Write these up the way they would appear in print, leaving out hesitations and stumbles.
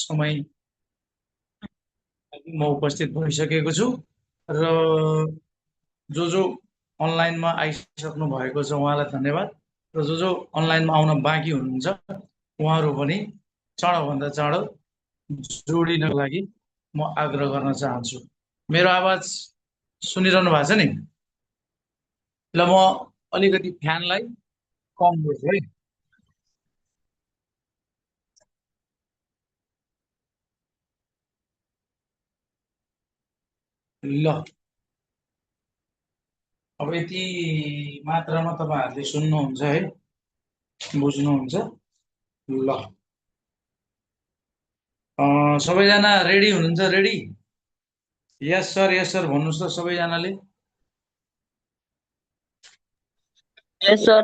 समय म उपस्थित भइसकेको छु र जो अनलाइनमा आइसक्नु भएको छ उहाँलाई धन्यवाद र जो अनलाइनमा आउन बाँकी हुनुहुन्छ उहाँहरू पनि चाँडोभन्दा चाँडो जोडिनको लागि म आग्रह गर्न चाहन्छु। मेरो आवाज सुनिरहनु भएको छ नि? ल म अलिकति फ्यानलाई कम गर्छु है। ल अब यति मात्रामा तपाईँहरूले सुन्नुहुन्छ है, बुझ्नुहुन्छ? ल सबैजना रेडी हुनुहुन्छ? रेडी? यस सर भन्नुहोस् त सबैजनाले। यस सर।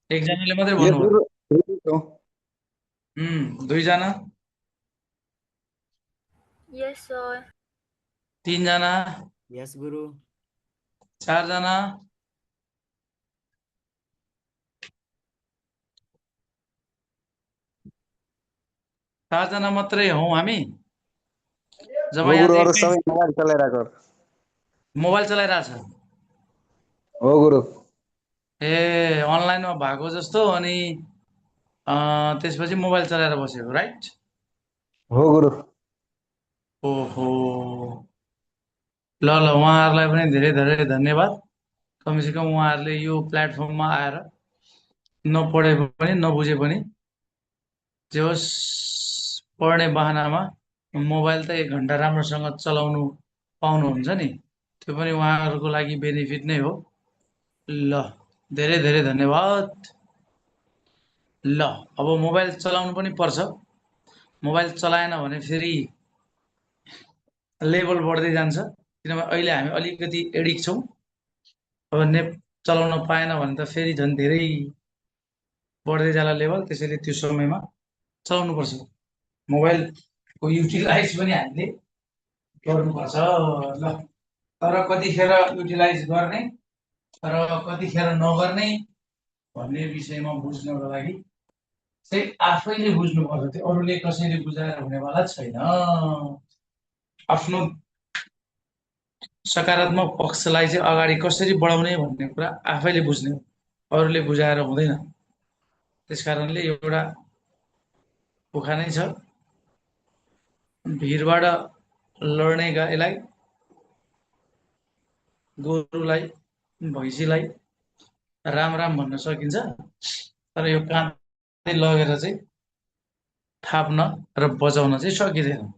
एकजनाले मात्रै यस भन्नुभयो। गुरु। दुईजना, यस सर। तीनजना, यस गुरु। चारजना, चारजना मात्रै हौ हामी। जब हो यहाँ गुरु, चाहिँ अरू सबै मोबाइल चलाइरहेको। मोबाइल चलाइरहेछ। हो गुरु। ए अनलाइनमा भएको जस्तो अनि त्यसपछि मोबाइल चलाएर बसेको, राइट? हो गुरु। ओहो, ल ल उहाँहरूलाई पनि धेरै धेरै धन्यवाद। कमसेकम उहाँहरूले यो प्लेटफर्ममा आएर नपढे पनि नबुझे पनि जे होस् पढ्ने बहानामा मोबाइल त 1 घन्टा राम्रोसँग चलाउनु पाउनुहुन्छ नि, त्यो पनि उहाँहरूको लागि बेनिफिट नै हो। ल धेरै धेरै धन्यवाद। ल अब मोबाइल चलाउनु पनि पर्छ। मोबाइल चलाएन भने फेरि लेभल बढ्दै जान्छ, किनभने अहिले हामी अलिकति एडिक्ट छौँ। अब नेट चलाउन पाएन भने त फेरि झन् धेरै बढ्दै जाला लेभल, त्यसैले त्यो समयमा चलाउनुपर्छ। मोबाइलको युटिलाइज पनि हामीले गर्नुपर्छ। ल तर कतिखेर युटिलाइज गर्ने र कतिखेर नगर्ने भन्ने विषयमा बुझ्नको लागि चाहिँ आफैले बुझ्नुपर्छ। त्यो अरूले कसैले बुझाएर हुनेवाला छैन। आफ्नो सकारात्मक पक्षलाई चाहिँ अगाडि कसरी बढाउने भन्ने कुरा आफैले बुझ्ने हो, अरूले बुझाएर हुँदैन। त्यसकारणले एउटा उखानै छ, भिरबाट लड्ने गाईलाई, गोरुलाई, भैँसीलाई राम राम भन्न सकिन्छ, तर यो काँधै लगेर चाहिँ थाप्न र बचाउन चाहिँ सकिँदैन।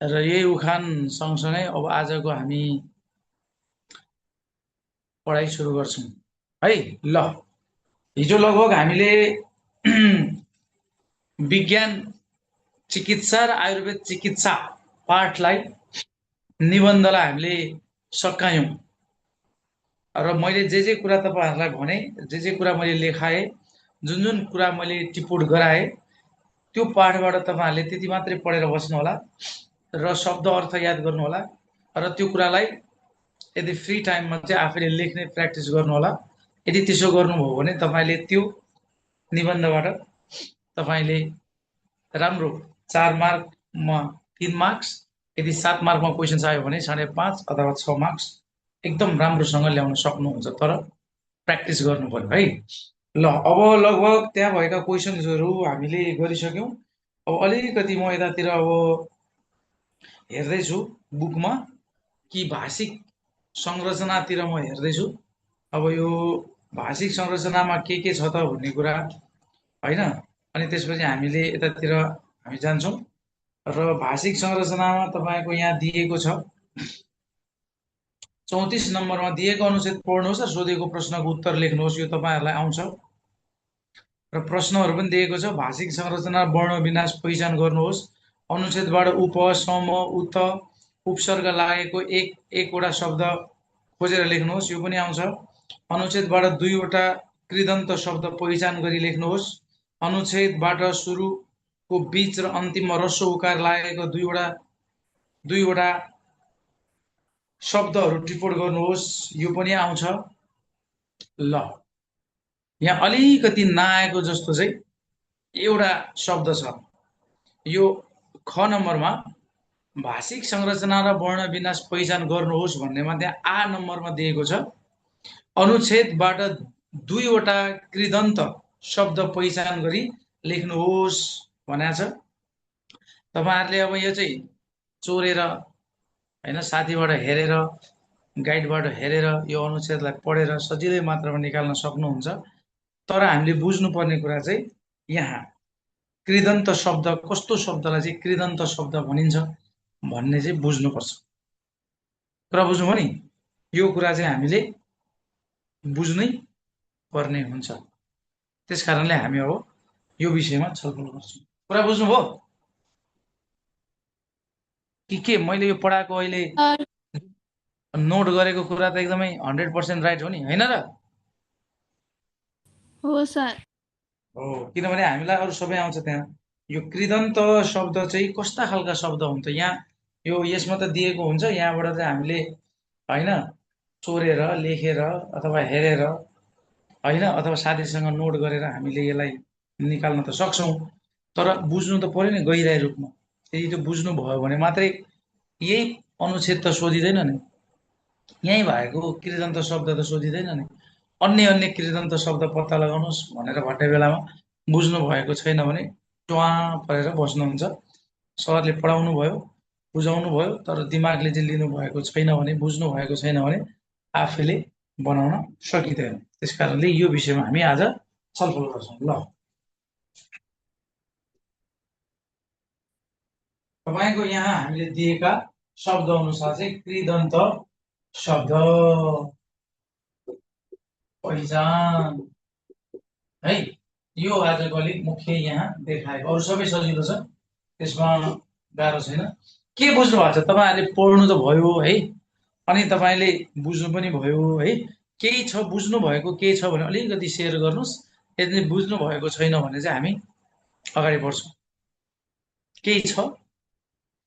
र यही उखान सँगसँगै अब आजको हामी पढाइ सुरु गर्छौँ है। ल हिजो लगभग हामीले विज्ञान चिकित्सा र आयुर्वेद चिकित्सा पाठलाई, निबन्धलाई हामीले सकायौँ र मैले जे कुरा तपाईँहरूलाई भने, जे कुरा मैले लेखाएँ, जुन कुरा मैले टिपोट गराएँ, त्यो पाठबाट तपाईँहरूले त्यति मात्रै पढेर बस्नु होला र शब्द अर्थ याद गर्नु होला र त्यो कुरालाई यदि फ्री टाइममा चाहिँ आफैले लेख्ने प्र्याक्टिस गर्नु होला। यदि त्यसो गर्नुभयो भने तपाईँले त्यो निबन्धबाट तपाईँले राम्रो 4 मार्कमा 3 मार्क्स, यदि 7 मार्कमा क्वेसन आयो भने 5.5 अथवा 6 मार्क्स एकदम राम्रोसँग ल्याउन सक्नुहुन्छ, तर प्र्याक्टिस गर्नु पर्यो है। ल अब लगभग त्यहाँ भएका क्वेसन्सहरू हामीले गरिसक्यौँ। अब अलिकति म यतातिर अब हेर्दैछु बुकमा कि भाषिक संरचनातिर म हेर्दैछु। अब यो भाषिक संरचनामा के छ त भन्ने कुरा हैन। अनि त्यसपछि हामीले यतातिर हामी जान्छौँ र भाषिक संरचनामा तपाईँको यहाँ दिएको छ 34 नम्बरमा दिएको अनुच्छेद पढ्नुहोस् र सोधेको प्रश्नको उत्तर लेख्नुहोस्। यो तपाईँहरूलाई आउँछ र प्रश्नहरू पनि दिएको छ। भाषिक संरचना वर्ण विन्यास पहिचान गर्नुहोस्। अनुच्छेदबाट उप, सम, उत, उपसर्ग लागेको एकवटा शब्द खोजेर लेख्नुहोस्। यो पनि आउँछ। अनुच्छेदबाट 2वटा कृदन्त शब्द पहिचान गरी लेख्नुहोस्। अनुच्छेदबाट सुरुको बीच र अन्तिममा ह्रस्व उकार लागेको दुईवटा शब्दहरू टिप्पण गर्नुहोस्। यो पनि आउँछ। ल यहाँ अलिकति नआएको जस्तो चाहिँ एउटा शब्द छ यो ख नम्बरमा भाषिक संरचना र वर्ण विन्यास पहिचान गर्नुहोस् भन्नेमा त्यहाँ आ नम्बरमा दिएको छ अनुच्छेदबाट दुईवटा कृदन्त शब्द पहिचान गरी लेख्नुहोस् भनेको छ। तपाईँहरूले अब यो चाहिँ चोरेर हैन साथीबाट हेरेर गाइडबाट हेरेर यो अनुच्छेदलाई पढेर सजिलै मात्रामा निकाल्न सक्नुहुन्छ। तर हामीले बुझ्नुपर्ने कुरा चाहिँ यहाँ कृदन्त शब्द कस्तो शब्दलाई चाहिँ कृदन्त शब्द भनिन्छ भन्ने चाहिँ बुझ्नुपर्छ। कुरा बुझ्नुभयो नि? यो कुरा चाहिँ हामीले बुझ्नै पर्ने हुन्छ। त्यसकारणले हामी अब यो विषयमा छलफल गर्छौँ। कुरा बुझ्नुभयो के मैले यो पढाएको अहिले नोट गरेको कुरा त एकदमै 100% राइट हो नि, हैन र? हो सर। हो, किनभने हामीलाई अरू सबै आउँछ त्यहाँ। यो कृदन्त शब्द चाहिँ कस्ता खालका शब्द हुन्छ यहाँ यो यसमा त दिएको हुन्छ, यहाँबाट चाहिँ हामीले हैन चोरेर लेखेर अथवा हेरेर हैन अथवा साथीसँग नोट गरेर हामीले यसलाई निकाल्न त सक्छौँ। तर बुझ्नु त पर्यो नि गहिराई रूपमा। यदि त्यो बुझ्नु भयो भने मात्रै यही अनुच्छेद त सोधिँदैन नि, यहीँ भएको कृदन्त शब्द त सोधिँदैन नि। अन्य कृदन्त शब्द पत्ता लगाउनुहोस् भनेर भन्ने बेलामा बुझ्नु भएको छैन भने ट्वा परेर बस्नुहुन्छ। सरले पढाउनु भयो, बुझाउनु भयो, तर दिमागले चाहिँ लिनु भएको छैन भने, बुझ्नु भएको छैन भने आफैले बनाउन सकिँदैन। त्यसकारणले यो विषयमा हामी आज छलफल गर्छौँ। ल, तपाईको यहाँ हामीले दिएका शब्द अनुसार चाहिँ कृदन्त शब्द पहिचान है यो आजको अलिक मुख्य यहाँ देखाएको। अरू सबै सजिलो छ, त्यसमा गाह्रो छैन। के बुझ्नु भएको छ? तपाईँहरूले पढ्नु त भयो है, अनि तपाईँले बुझ्नु पनि भयो है। केही छ बुझ्नु भएको केही छ भने अलिकति सेयर गर्नुहोस्। यदि बुझ्नु भएको छैन भने चाहिँ हामी अगाडि बढ्छौँ। केही छ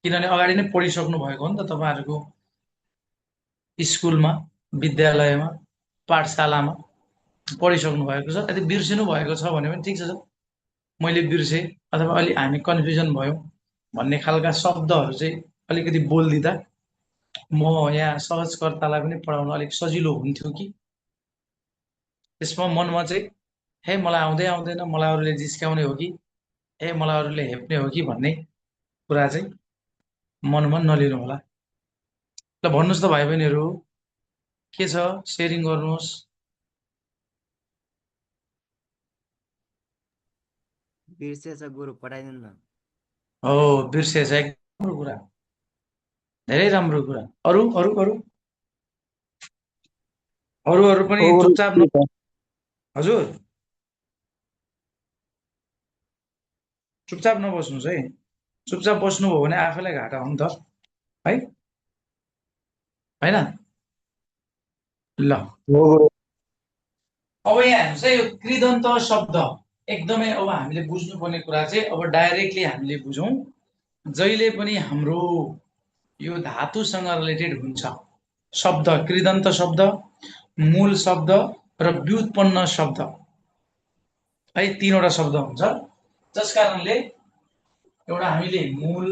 किनभने अगाडि नै पढिसक्नु भएको हो नि त तपाईँहरूको स्कुलमा, विद्यालयमा, पाठशालामा पढिसक्नु भएको छ। यदि बिर्सिनु भएको छ भने पनि ठिक छ, मैले बिर्सेँ अथवा अलि हामी कन्फ्युजन भयौँ भन्ने खालका शब्दहरू चाहिँ अलिकति बोलिदिँदा म यहाँ सहजकर्तालाई पनि पढाउन अलिक सजिलो हुन्थ्यो कि। त्यसमा मनमा चाहिँ हे मलाई आउँदै आउँदैन, मलाई अरूले जिस्क्याउने हो कि, हे मलाई अरूले हेप्ने हो कि भन्ने कुरा चाहिँ मनमा नलिनु होला। ल भन्नुहोस् त भाइ बहिनीहरू, के छ सेयरिङ गर्नुहोस्। बिर्सेछ गुरु, पठाइदिनु न। हो, बिर्सेछ, एकदम राम्रो कुरा, धेरै राम्रो कुरा। अरू अरू अरू अरू अरू पनि हो गुरु। चुपचाप हजुर चुपचाप नबस्नुहोस् है। चुपचाप बस्नुभयो भने आफैलाई घाटा हो नि त है, हैन? ल, हो गुरु। अब यहाँ हेर्नुहोस् है, यो कृदन्त शब्द एकदमै अब हामीले बुझ्नुपर्ने कुरा चाहिँ अब डाइरेक्टली हामीले बुझौँ। जहिले पनि हाम्रो यो धातुसँग रिलेटेड हुन्छ शब्द, कृदन्त शब्द, मूल शब्द र व्युत्पन्न शब्द है, तीनवटा शब्द हुन्छ। जस कारणले एउटा हामीले मूल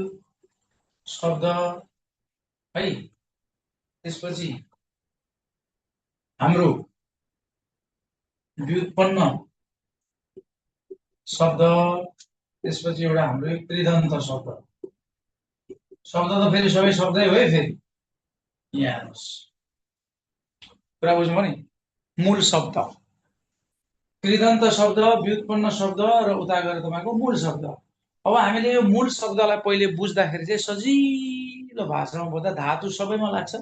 शब्द है, त्यसपछि हाम्रो व्युत्पन्न शब्द, त्यसपछि एउटा हाम्रो कृदन्त शब्द। शब्द त फेरि सबै शब्दै हो है। फेरि यहाँ हेर्नुहोस्, कुरा बुझ्नुभयो नि? मूल शब्द, कृदन्त शब्द, व्युत्पन्न शब्द र उता गएर तपाईँको मूल शब्द। अब हामीले यो मूल शब्दलाई पहिले बुझ्दाखेरि चाहिँ सजिलो भाषामा बुझ्दा धातु सबैमा लाग्छ।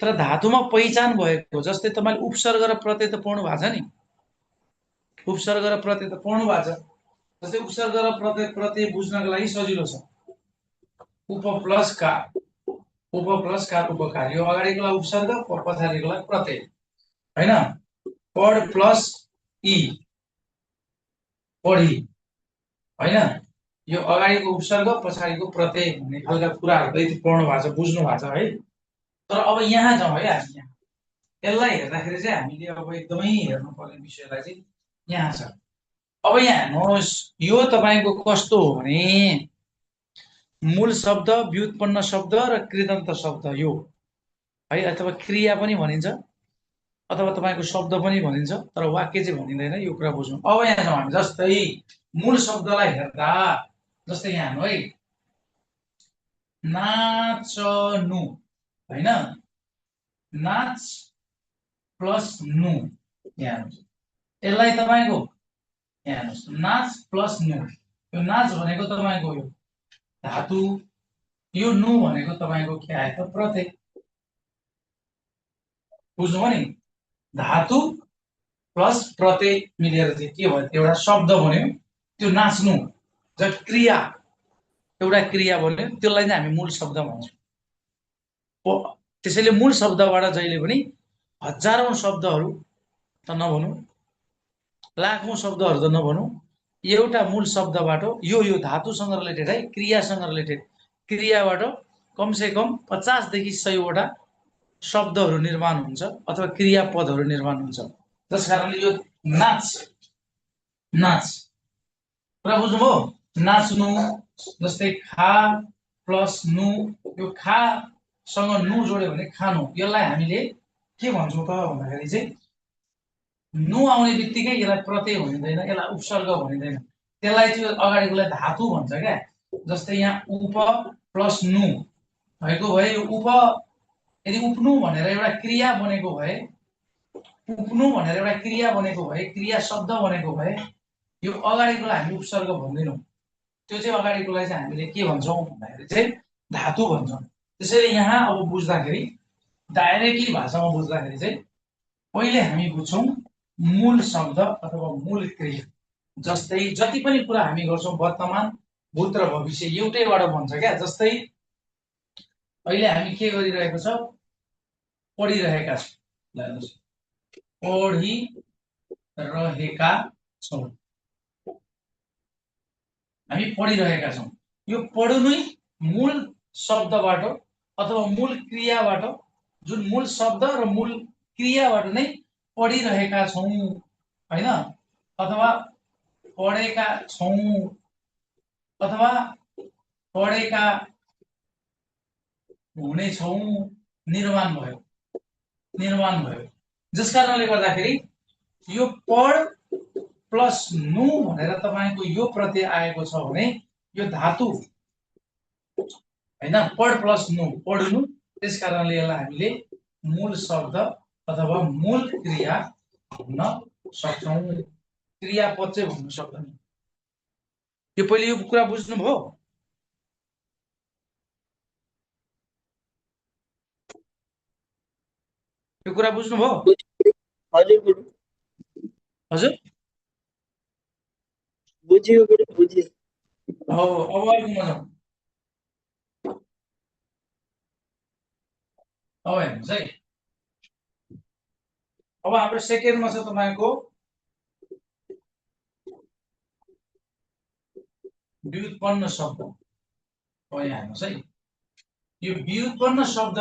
तर धातुमा पहिचान भएको, जस्तै तपाईँले उपसर्ग र प्रत्यय त पढ्नु भएको छ नि, उपसर्ग र प्रत्यय त पढ्नु भएको छ। जस्तै उपसर्ग र प्रत्यय बुझ्नको लागि सजिलो छ। उप प्लस कार उपकार, यो अगाडिकोलाई उपसर्ग, पछाडिकोलाई प्रत्यय, हैन? पढ प्लस ई, पढी, हैन? यो अगाडिको उपसर्ग, पछाडिको प्रत्यय भन्ने खालका कुराहरू त पढ्नु भएको छ, बुझ्नु भएको छ है। तर अब यहाँ जाउँ है, हामी यहाँ यसलाई हेर्दाखेरि चाहिँ हामीले अब एकदमै हेर्नुपर्ने विषयलाई चाहिँ यहाँ छ। अब यहाँ हेर्नुहोस् यो तपाईँको कस्तो हो भने मूल शब्द व्युत्पन्न शब्द र कृदन्त शब्द यो है अथवा क्रिया पनि भनिन्छ अथवा तपाईँको शब्द पनि भनिन्छ तर वाक्य चाहिँ भनिँदैन यो कुरा बुझ्नु। अब यहाँ जाउँ हामी जस्तै मूल शब्दलाई हेर्दा जस्तै यहाँ हेर्नु है नाच्नु हैन नाच प्लस नु यहाँ हेर्नुहोस् यसलाई तपाईँको यहाँ हेर्नुहोस् नाच प्लस नु यो नाच भनेको तपाईँको यो धातु यो नु भनेको तपाईँको के आयो त प्रत्यय बुझ्नुभयो नि धातु प्लस प्रत्यय मिलेर चाहिँ के भयो एउटा शब्द बन्यो त्यो नाच्नु जब क्रिया एउटा क्रिया बन्यो त्यसलाई चाहिँ हामी मूल शब्द भन्छौँ। त्यसैले मूल शब्दबाट जहिले पनि हजारौं शब्दहरू त नभनौँ लाखौं शब्दहरू त नभनौँ एउटा मूल शब्दबाट यो धातुसँग रिलेटेड है क्रियासँग रिलेटेड क्रियाबाट कमसे कम 50 देखि 100 वटा शब्दहरू निर्माण हुन्छ अथवा क्रियापदहरू निर्माण हुन्छ। जसकारणले यो नाच नाच कुरा बुझ्नुभयो नाच्नु जस्तै खा प्लस नु यो खा सँग नु जोड्यो भने खानु यसलाई हामीले के भन्छौँ त भन्दाखेरि चाहिँ नु आउने बित्तिकै यसलाई प्रत्यय भनिँदैन यसलाई उपसर्ग भनिँदैन त्यसलाई चाहिँ अगाडिकोलाई धातु भन्छ क्या। जस्तै यहाँ उप प्लस नु भएको भए यो उप यदि उप्नु भनेर एउटा क्रिया बनेको भए उप्नु भनेर एउटा क्रिया बनेको भए क्रिया शब्द बनेको भए यो अगाडिकोलाई हामी उपसर्ग भन्दैनौँ त्यो चाहिँ अगाडिकोलाई चाहिँ हामीले के भन्छौँ भन्दाखेरि चाहिँ धातु भन्छौँ। त्यसैले यहाँ अब बुझ्दाखेरि डाइरेक्टली भाषामा बुझ्दाखेरि चाहिँ पहिले हामी बुझ्छौँ मूल शब्द अथवा मूल क्रिया। जस्तै जति पनि कुरा हामी गर्छौँ वर्तमान भूत र भविष्य एउटैबाट बन्छ क्या। जस्तै अहिले हामी के गरिरहेको छ पढिरहेका छौँ पढिरहेका छौँ हामी पढिरहेका छौँ यो पढ्नुै मूल शब्दबाट अथवा मूल क्रियाबाट जुन मूल शब्द र मूल क्रियाबाट नै पढिरहेका छौँ हैन अथवा पढेका छौँ अथवा पढेका हुनेछौँ निर्माण भयो जसकारणले गर्दाखेरि यो पढ प्लस नु भनेर तपाईको यो प्रत्यय आएको छ भने यो धातु हैन पढ प्लस नु पढ्नु त्यसकारणले यसलाई हामीले मूल शब्द अथवा मूल क्रिया भन्न सक्छौँ क्रियापद चाहिँ भन्न सक्दैन। यो पहिले यो कुरा बुझ्नुभयो यो कुरा बुझ्नुभयो हजुर गुरु हजुर बुझियो गुरु बुझियो। अब अर्कोमा जाउँ अब हेर्नुहोस् है अब हाम्रो सेकेन्डमा छ तपाईको व्युत्पन्न शब्द। अब यहाँ हेर्नुहोस् है यो व्युत्पन्न शब्द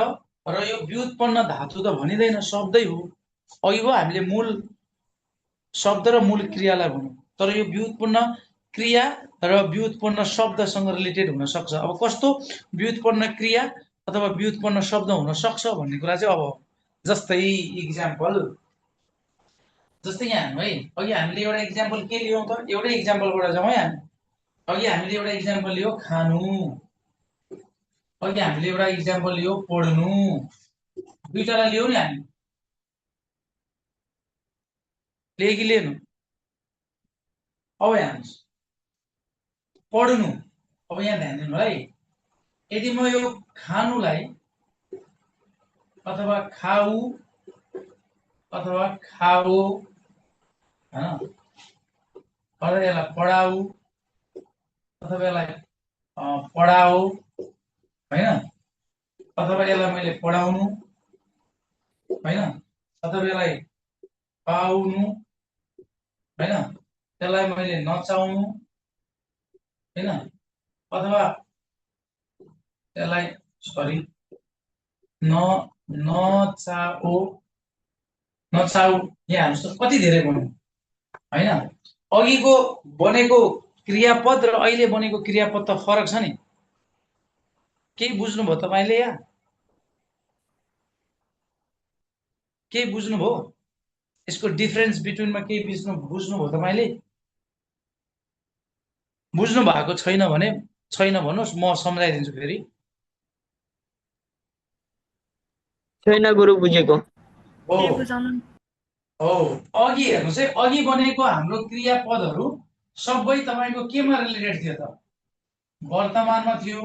र यो व्युत्पन्न धातु त भनिँदैन शब्दै हो। अघि भयो हामीले मूल शब्द र मूल क्रियालाई भन्यौँ तर यो व्युत्पन्न क्रिया र व्युत्पन्न शब्दसँग रिलेटेड हुन सक्छ। अब कस्तो व्युत्पन्न क्रिया अथवा व्युत्पन्न शब्द हुन सक्छ भन्ने कुरा चाहिँ अब जस्तै इक्जाम्पल जस्तै यहाँ हेर्नु है अघि हामीले एउटा इक्जाम्पल के लियौँ त एउटै इक्जाम्पलबाट जाउँ है हामी अघि हामीले एउटा इक्जाम्पल लियो खानु अघि हामीले एउटा इक्जाम्पल लियो पढ्नु दुईटालाई लियौँ नि हामी लिए कि लिएन। अब हेर्नुहोस् पढ्नु अब यहाँ ध्यान दिनु है यदि म यो खानुलाई अथवा खाऊ अथवा खाओ हैन अथवा यसलाई पढाऊ अथवा यसलाई पढाओ हैन अथवा यसलाई मैले पढाउनु हैन अथवा यसलाई पाउनु हैन त्यसलाई मैले नचाउनु हैन अथवा त्यसलाई सरी नचाऊ यहाँ हेर्नुहोस् कति धेरै भन्नु हैन अघिको बनेको क्रियापद र अहिले बनेको क्रियापद त फरक छ नि। केही बुझ्नुभयो तपाईँले या केही बुझ्नुभयो? यसको डिफरेन्स बिट्विनमा केही बुझ्नुभयो तपाईँले? बुझ्नु भएको छैन भने छैन भन्नुहोस्, म सम्झाइदिन्छु फेरि। छैन गुरु बुझेको। हो हो, अघि हेर्नुहोस् है, अघि बनेको हाम्रो क्रियापदहरू सबै तपाईँको केमा रिलेटेड थियो त? वर्तमानमा थियो,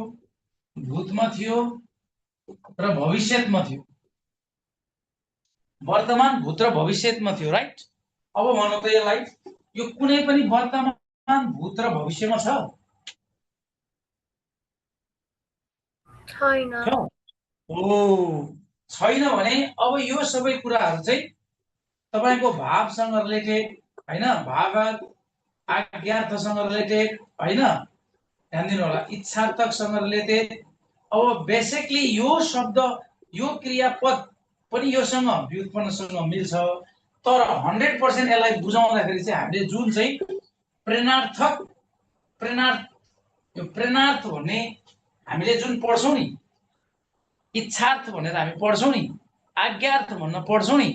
भूतमा थियो र भविष्यमा थियो। वर्तमान, भूत र भविष्यमा थियो, राइट? अब भनौँ त यसलाई, यो कुनै पनि वर्तमान, भूत र भविष्यमा छ? छैन। ओ, छैन भने अब यो सबै कुराहरू चाहिँ तपाईको भावसँग रिलेटेड हैन, भावार्थ आज्ञार्थसँग रिलेटेड हैन, ध्यान दिनु होला, इच्छार्थकसँग रिलेटेड। अब बेसिकली यो शब्द, यो क्रियापद पनि योसँग व्युत्पन्नसँग मिल्छ, तर 100% यसलाई बुझाउँदाखेरि चाहिँ हामीले जुन चाहिँ प्रेरणार्थक यो प्रेरणार्थ भन्ने हामीले जुन पढ्छौँ नि, इच्छार्थ भनेर हामी पढ्छौँ नि, आज्ञार्थ भन्न पढ्छौँ नि,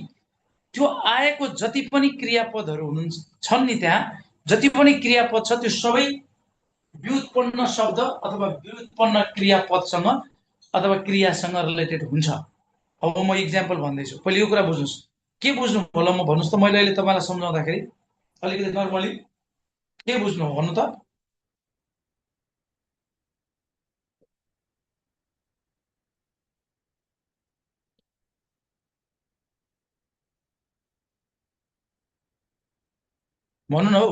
त्यो आएको जति पनि क्रियापदहरू छन् नि, त्यहाँ जति पनि क्रियापद छ त्यो सबै व्युत्पन्न शब्द अथवा व्युत्पन्न क्रियापदसँग अथवा क्रियासँग रिलेटेड हुन्छ। अब म इक्जाम्पल भन्दैछु, पहिले यो कुरा बुझ्नुहोस्। के बुझ्नु होला म भन्नुहोस् त, मैले अहिले तपाईँलाई सम्झाउँदाखेरि अलिकति नर्मली के बुझ्नु भन्नु त? भन्नु न हौ,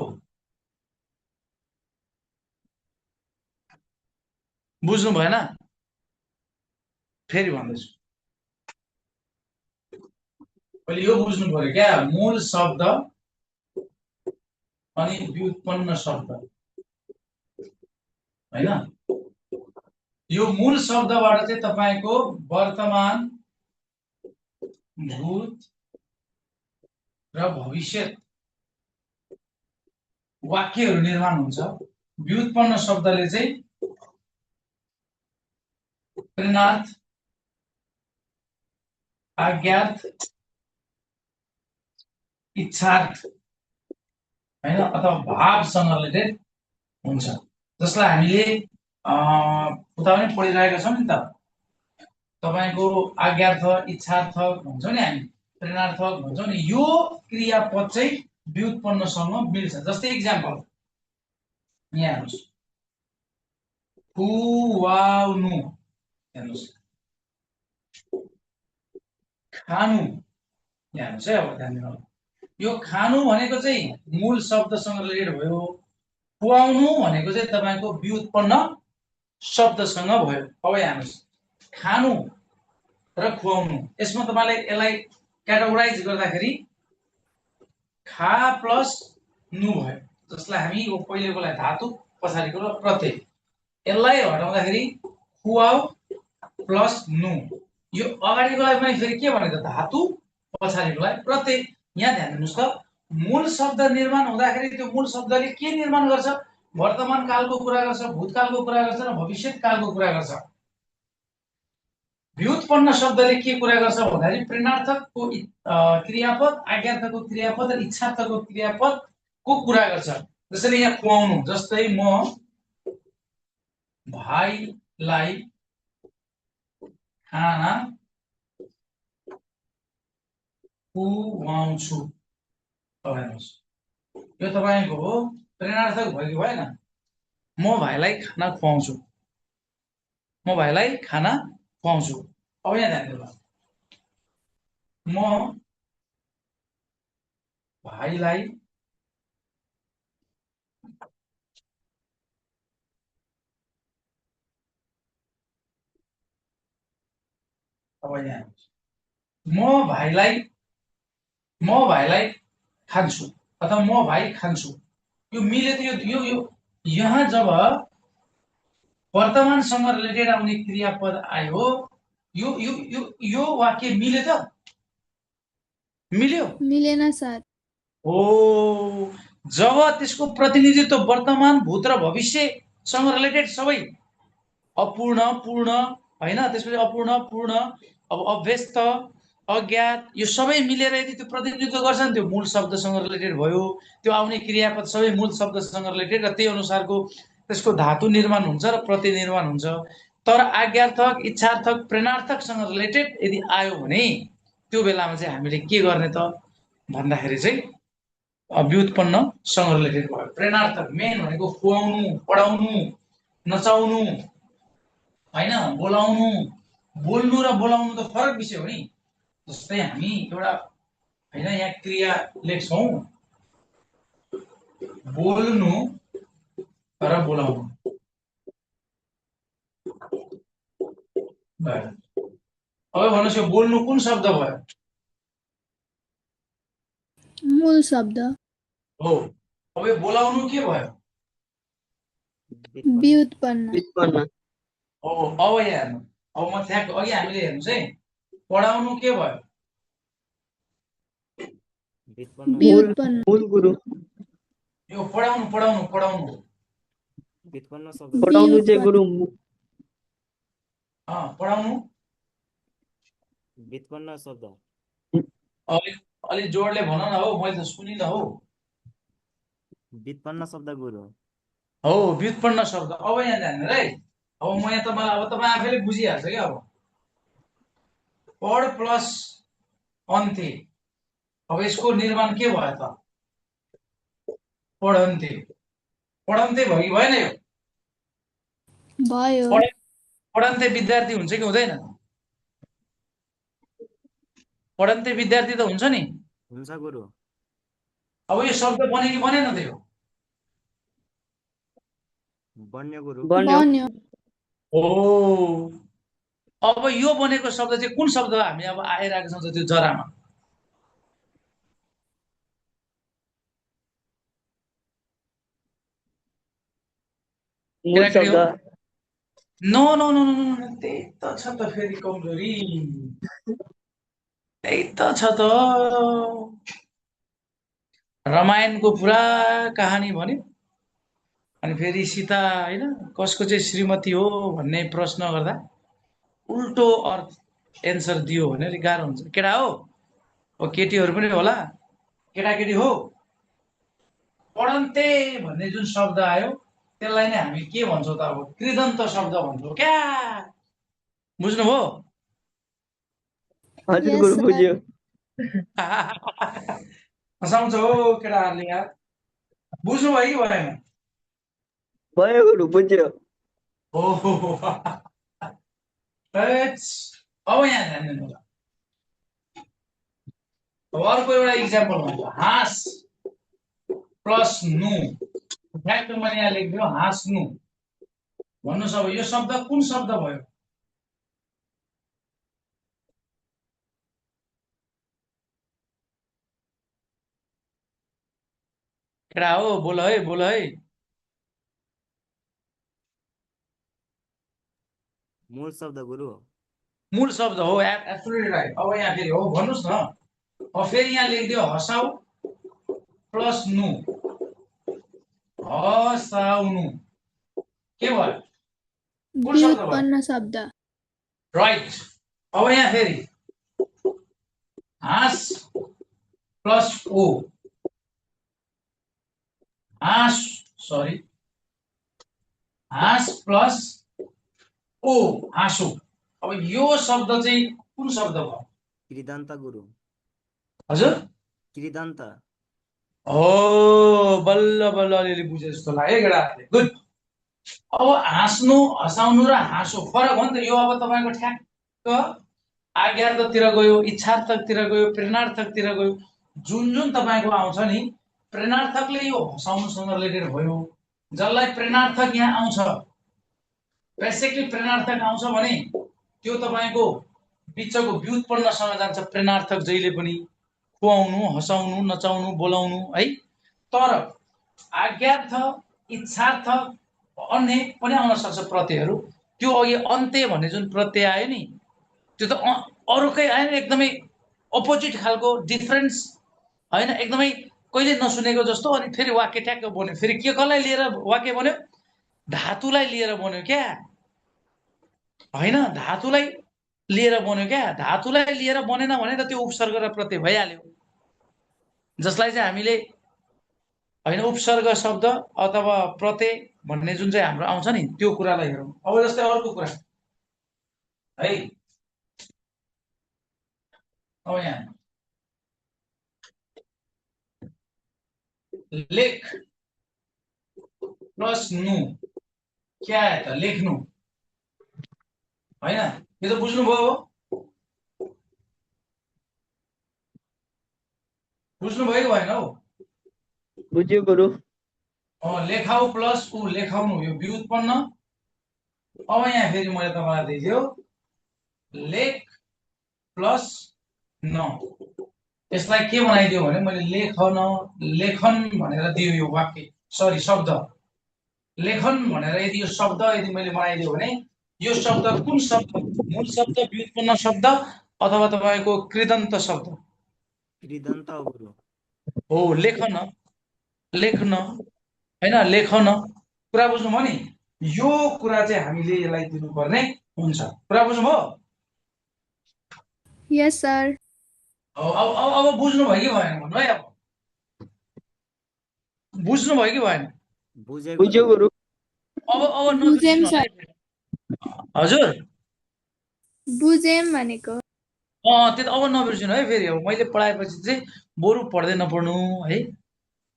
बुझ्नु भएन? फेरि भन्दैछु, पहिले यो बुझ्नु पर्यो क्या, मूल शब्द अनि व्युत्पन्न शब्द हैन। यो मूल शब्दबाट चाहिँ तपाईको वर्तमान, भूत र भविष्य वाक्यहरू निर्माण हुन्छ। व्युत्पन्न शब्दले चाहिँ प्रेरणार्थ, आज्ञार्थ, इच्छार्थ हैन, अथवा भावसँग रिलेटेड हुन्छ, जसलाई हामीले उता पनि पढिरहेका छौँ नि त। तपाईको आज्ञार्थ, इच्छार्थ भन्छौँ नि हामी, प्रेरणार्थ भन्छौँ नि, यो क्रियापद चाहिँ व्युत्पन्नसँग मिल्छ। जस्तै इक्जाम्पल यहाँ हेर्नुहोस्, खुवाउनु, हेर्नुहोस्, खानु, यहाँ हेर्नुहोस् है, अब ध्यान दिनु होला। यो खानु भनेको चाहिँ मूल शब्दसँग रिलेटेड भयो, खुवाउनु भनेको चाहिँ तपाईको व्युत्पन्न शब्दसँग भयो। अब यहाँ हेर्नुहोस्, खानु र खुवाउनु, यसमा तपाईले यसलाई क्याटेगोराइज गर्दाखेरि खा प्लस नु भयो, जसलाई हामी यो पहिलेकोलाई धातु, पछाडिको प्रत्यय, यसलाई हटाउँदाखेरि खुवाउ प्लस नु, यो अगाडिकोलाई पनि फेरि के भने त धातु, पछाडिकोलाई प्रत्यय। यहाँ ध्यान दिनुस् त, मूल शब्द निर्माण हुँदाखेरि त्यो मूल शब्दले के निर्माण गर्छ? वर्तमान कालको कुरा गर्छ, भूतकालको कुरा गर्छ र भविष्यत कालको कुरा गर्छ। व्युत्पन्न शब्दले के कुरा गर्छ भन्दाखेरि प्रेरणार्थकको क्रियापद, आज्ञार्थकको क्रियापद र इच्छार्थकको क्रियापदको कुरा गर्छ। जसरी यहाँ खुवाउनु, जस्तै म भाइलाई खाना खुवाउँछु, हेर्नुहोस्, यो तपाईँको हो प्रेरणार्थक भयो कि भएन? म भाइलाई खाना खुवाउँछु, म भाइलाई खाना खुवाउँछु। अब यहाँ ध्यान दिनु, म भाइलाई अब यहाँ म भाइलाई खान्छु अथवा म भाइ खान्छु, यो मिले त यो यहाँ जब वर्तमानसँग रिलेटेड आउने क्रियापद आयो, यो यो यो यो वाक्य मिले त? मिल्यो? मिलेन सर। ओ, जब त्यसको प्रतिनिधित्व वर्तमान भूत र भविष्यसँग रिलेटेड सबै अपूर्ण पूर्ण होइन, त्यसपछि अपूर्ण पूर्ण, अब अभ्यस्त अज्ञात यो सबै मिलेर यदि त्यो प्रतिनिधित्व गर्छ नि, त्यो मूल शब्दसँग रिलेटेड भयो, त्यो आउने क्रियापद सबै मूल शब्दसँग रिलेटेड र त्यही अनुसारको त्यसको धातु निर्माण हुन्छ र प्रतिनिर्माण हुन्छ। तर आज्ञार्थक इच्छार्थक प्रेरणार्थकसँग रिलेटेड यदि आयो भने त्यो बेलामा चाहिँ हामीले के गर्ने त भन्दाखेरि चाहिँ व्युत्पन्नसँग रिलेटेड भयो। प्रेरणार्थक मेन भनेको खुवाउनु पढाउनु नचाउनु होइन, बोलाउनु, बोल्नु र बोलाउनु त फरक विषय हो नि। जस्तै हामी एउटा होइन यहाँ क्रिया लेख्छौँ, बोल्नु र बोलाउनु भयो। अब भन्नुहोस् यो बोल्नु कुन शब्द भयो? मूल शब्द। हो। अब यो बोलाउनु के भयो? व्युत्पन्न। व्युत्पन्न। हो। अब यहाँ हेर्नु, अब म ठ्याक अघि हामीले हेर्नुहोस् है, पढाउनु के भयो? व्युत्पन्न। मूल गुरु। यो पढाउनु पढाउनु पढाउनु व्युत्पन्न शब्द पढाउनु चाहिँ गुरु। पढाउनु व्युत्पन्न शब्द अलि जोडले भन न हौ, मैले त सुनिनँ हौ। व्युत्पन्न शब्द गुरु हो, व्युत्पन्न शब्द। अब यहाँ ध्यान है, अब म यहाँ तपाईँलाई, अब तपाईँ आफैले बुझिहाल्छ क्या। अब पढ प्लस अन्त्य, अब यसको निर्माण के भयो त? पढन्ते। पढन्ते भयो कि भएन? यो भयो। पढन्ते विद्यार्थी हुन्छ कि हुँदैन? पढन्ते विद्यार्थी त हुन्छ नि। हुन्छ गुरु। अब यो शब्द बन्यो कि बनेन त? यो बन्यो गुरु। बन्यो। ओ, अब यो बनेको शब्द चाहिँ कुन शब्द हामी अब आइरहेको छौँ त्यो जरामा? मूल शब्द। No no no no no, त्यही त छ त फेरि कमजोरी, त्यही त छ त। रामायणको पुरा कहानी भन्यो, अनि फेरि सीता होइन कसको चाहिँ श्रीमती हो भन्ने प्रश्न गर्दा उल्टो अर्थ एन्सर दियो भने अलिक गाह्रो हुन्छ। केटा हो, अब केटीहरू पनि होला, केटाकेटी हो, पढन्ते भन्ने जुन शब्द आयो त्यसलाई नै हामी के भन्छौँ त? अब कृदन्त शब्द भन्छौँ क्या। बुझ्नुभयो? हजुर गुरु बुझ्यो। हँसाउँछ हो केटाहरूले यार। बुझ्नुभयो कि भएन? भयो गुरु बुझ्यो। ओहो, अब यहाँ ध्यान दिनु होला। अब अर्को एउटा इक्जाम्पल भन्छ, हाँस प्लस नु। ठ्याक्क मैले यहाँ लेखिदियो हाँस्नु। भन्नुहोस् अब यो शब्द कुन शब्द भयो? केटा हो, बोल है, बोल है। मूल शब्द गुरु। मूल शब्द हो, एब्सोल्युटली राइट। अब यहाँ फेरि हो भन्नुहोस् न, अब फेरि यहाँ लेखिदियो हँसाउ प्लस नु, हँसाउनु के भयो? कुन शब्द भयो? व्युत्पन्न शब्द। राइट। अब यहाँ फेरि हाँस प्लस ओ, हाँस सरी हाँस प्लस ओ, हाँसो। अब यो शब्द चाहिँ कुन शब्द भयो? कृदन्त गुरु। हजुर? कृदन्त। हो, बल्ल बल्ल अलिअलि बुझे जस्तो लाग्यो केटाहरूले। गुड। अब हाँस्नु हँसाउनु र हाँसो फरक हो नि त। यो अब तपाईँको ठ्याक्क आज्ञार्थकतिर गयो, इच्छार्थकतिर गयो, प्रेरणार्थकतिर गयो। जुन जुन तपाईँको आउँछ नि, प्रेरणार्थकले यो हँसाउनुसँग रिलेटेड भयो। जसलाई प्रेरणार्थक यहाँ आउँछ, बेसिकली प्रेरणार्थक आउँछ भने त्यो तपाईँको बिचको व्युत्पन्नसँग जान्छ। प्रेरणार्थक जहिले पनि खुवाउनु हँसाउनु नचाउनु बोलाउनु है। तर आज्ञार्थ इच्छार्थ अन्य पनि आउन सक्छ प्रत्ययहरू। त्यो अघि अन्त्य भन्ने जुन प्रत्यय आयो नि, त्यो त अरूकै आएन, एकदमै अपोजिट खालको डिफरेन्स होइन, एकदमै कहिले नसुनेको जस्तो अनि फेरि वाक्य ट्याक्क बन्यो। फेरि के कसलाई लिएर वाक्य बन्यो? धातुलाई लिएर बन्यो क्या, होइन धातुलाई लिएर बन्यो क्या। धातुलाई लिएर बनेन भने त त्यो उपसर्ग र प्रत्यय भइहाल्यो, जसलाई चाहिँ हामीले होइन उपसर्ग शब्द अथवा प्रत्यय भन्ने जुन चाहिँ हाम्रो आउँछ नि त्यो कुरालाई हेरौँ। अब जस्तै अर्को कुरा है, अब यहाँ लेख प्लस नु क्या आयो त? लेख्नु, होइन? यो त बुझ्नुभयो हो? बुझ्नुभयो कि भएन हौ? बुझ्यो गुरु। लेखाउ प्लस ऊ लेखाउनु, यो व्युत्पन्न। अब यहाँ फेरि मैले तपाईँलाई दिन्छु लेख प्लस न, यसलाई के बनाइदियो भने मैले लेखन लेखन भनेर दियो यो वाक्य, सरी शब्द लेखन भनेर यदि यो शब्द यदि मैले बनाइदियो भने यो शब्द कुन शब्द? मूल शब्द, व्युत्पन्न शब्द अथवा तपाईँको कृदन्त शब्द कृदन्त हो गुरु। हो। लेखन, लेख्न, होइन लेखन, कुरा बुझ्नुभयो नि? यो कुरा चाहिँ हामीले यसलाई दिनुपर्ने हुन्छ। कुरा बुझ्नुभयो? यस सर। अब बुझ्नुभयो कि भएन भन्नु है? अब बुझ्नुभयो कि भएन? बुझ्यो गुरु। अब बुझेम नबिर्सिनु सर, है। हजुर बुझेम भनेको। त्यो त अब नबिर्सिनु है। फेरि अब मैले पढाएपछि चाहिँ बरु पढ्दै नपढ्नु है।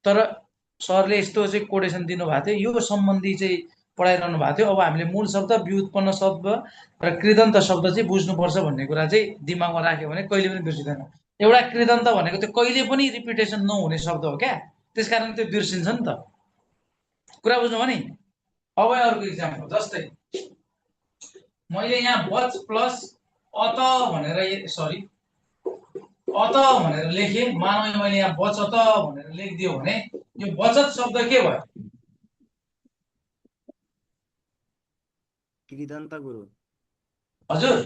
तर सरले यस्तो चाहिँ कोटेसन दिनुभएको थियो, यो सम्बन्धी चाहिँ पढाइरहनु भएको थियो। अब हामीले मूल शब्द, व्युत्पन्न शब्द र कृदन्त शब्द चाहिँ बुझ्नुपर्छ भन्ने कुरा चाहिँ दिमागमा राख्यो भने कहिले पनि बिर्सिँदैन। एउटा कृदन्त भनेको त्यो कहिले पनि रिपिटेसन नहुने शब्द हो क्या, त्यस कारण त्यो बिर्सिन्छ नि त। कुरा बुझ्नुभयो नि? अब अर्को इक्जाम्पल, जस्तै मैले यहाँ बच प्लस अत भनेर सरी अत भनेर लेखेँ। मानव मैले यहाँ बचत भनेर लेखिदियो भने यो बचत शब्द के भयो? कृदन्त गुरु। हजुर